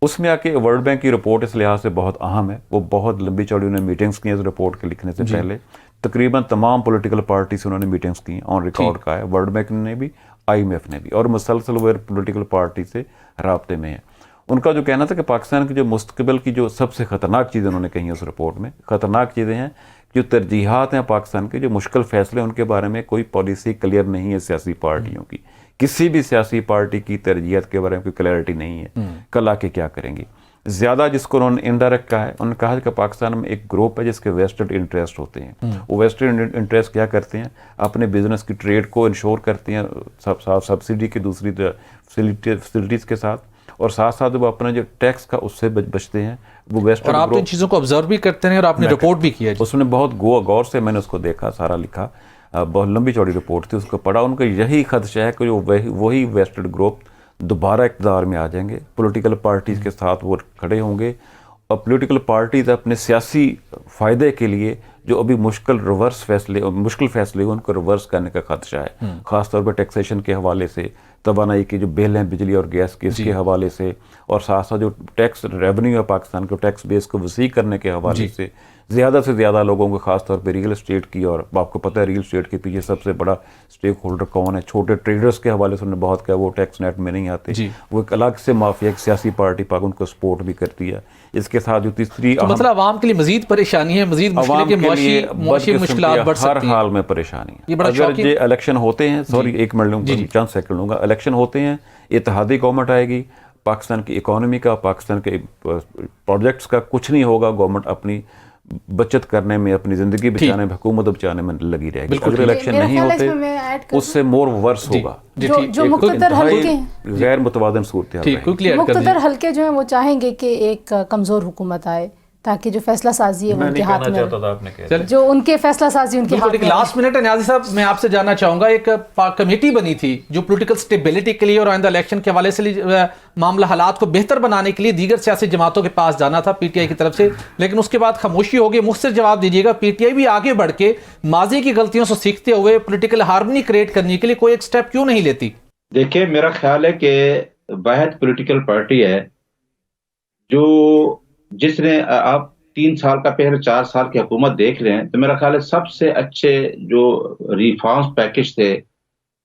उसमें आके वर्ल्ड बैंक की रिपोर्ट इस लिहाज से बहुत अहम है। वो बहुत लंबी चौड़ी उन्होंने मीटिंग्स की इस रिपोर्ट के लिखने से पहले। तकरीबन तमाम पॉलिटिकल पार्टी से उन्होंने मीटिंग्स की, ऑन रिकॉर्ड का है, वर्ल्ड बैंक ने भी, IMF ने भी, और मुसलसल वो पॉलिटिकल पार्टी से राब्ते में है। उनका जो कहना था कि पाकिस्तान की जो मुस्तकबिल की जो सबसे ख़तरनाक चीज़ें उन्होंने कही उस रिपोर्ट में, ख़तरनाक चीज़ें हैं, जो तरजीहात हैं पाकिस्तान के, जो मुश्किल फ़ैसले, उनके बारे में कोई पॉलिसी क्लियर नहीं है सियासी पार्टियों की। किसी भी सियासी पार्टी की तरजीहत के बारे में कोई क्लैरिटी नहीं है, कल आके क्या करेंगी। ज़्यादा जिसको उन्होंने इनडायरेक्ट कहा है, उन्होंने कहा कि पाकिस्तान में एक ग्रुप है जिसके वेस्टेड इंटरेस्ट होते हैं। वो वेस्टेड इंटरेस्ट क्या करते हैं? अपने बिजनेस की ट्रेड को इंश्योर करते हैं सब्सिडी की दूसरी फैसिलिटीज़ के साथ, और साथ साथ वो अपना जो टैक्स का उससे बचते हैं। वो वेस्टेड, और आप इन चीज़ों को ऑब्जर्व भी करते हैं और आपने रिपोर्ट भी किया है। उसने बहुत गौर से मैंने उसको देखा, सारा लिखा, बहुत लंबी चौड़ी रिपोर्ट थी, उसको पढ़ा। उनका यही खदशा है कि जो वही वेस्टेड ग्रुप दोबारा इक़्तिदार में आ जाएंगे, पॉलिटिकल पार्टीज़ के साथ वो खड़े होंगे, और पॉलिटिकल पार्टीज़ अपने सियासी फ़ायदे के लिए जो अभी मुश्किल फ़ैसले उनको रिवर्स करने का खदशा है। ख़ासतौर पर टैक्सेशन के हवाले से, तवानाई की जो बिल हैं बिजली और गैस के, इसके हवाले से, और साथ साथ जो टैक्स रेवेन्यू है पाकिस्तान को, टैक्स बेस को वसी करने के हवाले से ज़्यादा से ज़्यादा लोगों को, ख़ासतौर पे रियल एस्टेट की, और आपको पता है रियल एस्टेट के पीछे सबसे बड़ा स्टेक होल्डर कौन है, छोटे ट्रेडर्स के हवाले से उन्होंने बहुत कहा, वो टैक्स नेट में नहीं आते। वो एक अलग से माफिया, एक सियासी पार्टी पाक उनको सपोर्ट भी करती है। इसके साथ जो तीसरी, तो मतलब आवाम के लिए मजीद परेशानी है, मजीद मुश्किलात बढ़ सकती हैं, हर हाल में परेशानी है। अगर ये इलेक्शन होते हैं, सॉरी एक मिनट लूँगा, चंद सेकंड लूँगा, इलेक्शन होते हैं, इत्तेहादी गवर्नमेंट आएगी, पाकिस्तान की इकोनॉमी का, पाकिस्तान के प्रोजेक्ट्स का कुछ नहीं होगा, गवर्नमेंट अपनी बचत करने में, अपनी ज़िंदगी बचाने में, हुकूमत बचाने में लगी रहेगी। अगर इलेक्शन नहीं होते उससे मोर वर्स होगा। जो मुख्तदर हल्के, गैर मुतवाज़िन मुख्तदर हल्के जो हैं वो चाहेंगे कि एक कमज़ोर हुकूमत आए, ताकि जो फैसला साजी है वो उनके हाथ में, जो उनके फैसला साजी उनके हाथ में। लास्ट मिनट है न्याज़ी साहब, मैं आपसे जानना चाहूँगा, एक कमेटी बनी थी जो पॉलिटिकल स्टेबिलिटी के लिए और आइंदा इलेक्शन के हवाले से मामला हालात को बेहतर बनाने के लिए दीगर सियासी जमातों के पास जाना था PTI की तरफ से, लेकिन उसके बाद खामोशी हो गई। मुझसे जवाब दीजिएगा, PTI भी आगे बढ़ के माजी की गलतियों से सीखते हुए पॉलिटिकल हार्मनी क्रिएट करने के लिए कोई एक स्टेप क्यों नहीं लेती? देखिए, मेरा ख्याल है कि वाहिद पॉलिटिकल पार्टी है जो, जिसने आप 3 साल का पहले 4 साल की हुकूमत देख रहे हैं, तो मेरा ख्याल है सबसे अच्छे जो रिफॉर्म्स पैकेज थे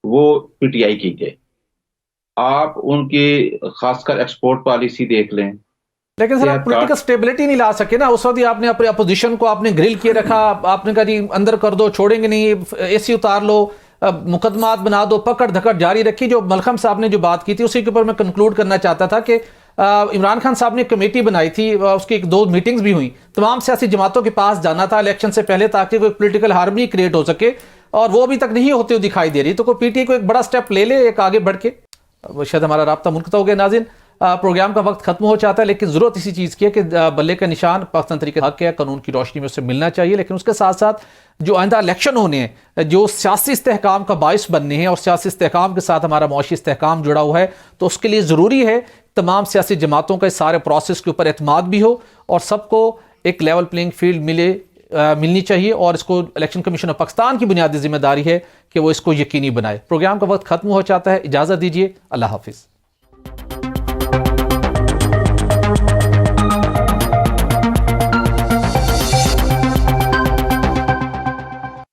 वो PTI की थे। आप उनकी खासकर एक्सपोर्ट पॉलिसी देख लें, लेकिन सर आप पॉलिटिकल स्टेबिलिटी नहीं ला सके ना। उस वक्त आपने अपने अपोजिशन को आपने ग्रिल किए रखा, आपने कहा जी अंदर कर दो, छोड़ेंगे नहीं, AC उतार लो, मुकदमात बना दो, पकड़ धकड़ जारी रखी। जो मलखम साहब ने जो बात की थी उसी के ऊपर मैं कंक्लूड करना चाहता था कि इमरान खान साहब ने कमेटी बनाई थी, उसकी 2 मीटिंग्स भी हुई, तमाम सियासी जमातों के पास जाना था इलेक्शन से पहले ताकि कोई पॉलिटिकल हार्मनी क्रिएट हो सके, और वो अभी तक नहीं होते हुए दिखाई दे रही। तो कोई PTI को एक बड़ा स्टेप ले ले, एक आगे बढ़ के। शायद हमारा राब्ता मुनक़ता हो गया नाज़रीन, प्रोग्राम का वक्त खत्म हो जाता है, लेकिन ज़रूरत इसी चीज़ की है कि बल्ले का निशान पाकिस्तान तरीके हक है, कानून की रोशनी में उससे मिलना चाहिए, लेकिन उसके साथ साथ जो आइंदा इलेक्शन होने हैं, जो सियासी इस्तेहकाम का बाइस बनने हैं, और सियासी इस्तेहकाम के साथ हमारा मुआशी इस्तेहकाम जुड़ा हुआ है, तो उसके लिए ज़रूरी है तमाम सियासी जमातों का इस सारे प्रोसेस के ऊपर एतमाद भी हो, और सबको एक लेवल प्लेइंग फील्ड मिले, मिलनी चाहिए और इसको इलेक्शन कमीशन ऑफ पाकिस्तान की बुनियादी जिम्मेदारी है कि वो इसको यकीनी बनाए। प्रोग्राम का वक्त खत्म हो जाता है, इजाज़त दीजिए, अल्लाह हाफिज़।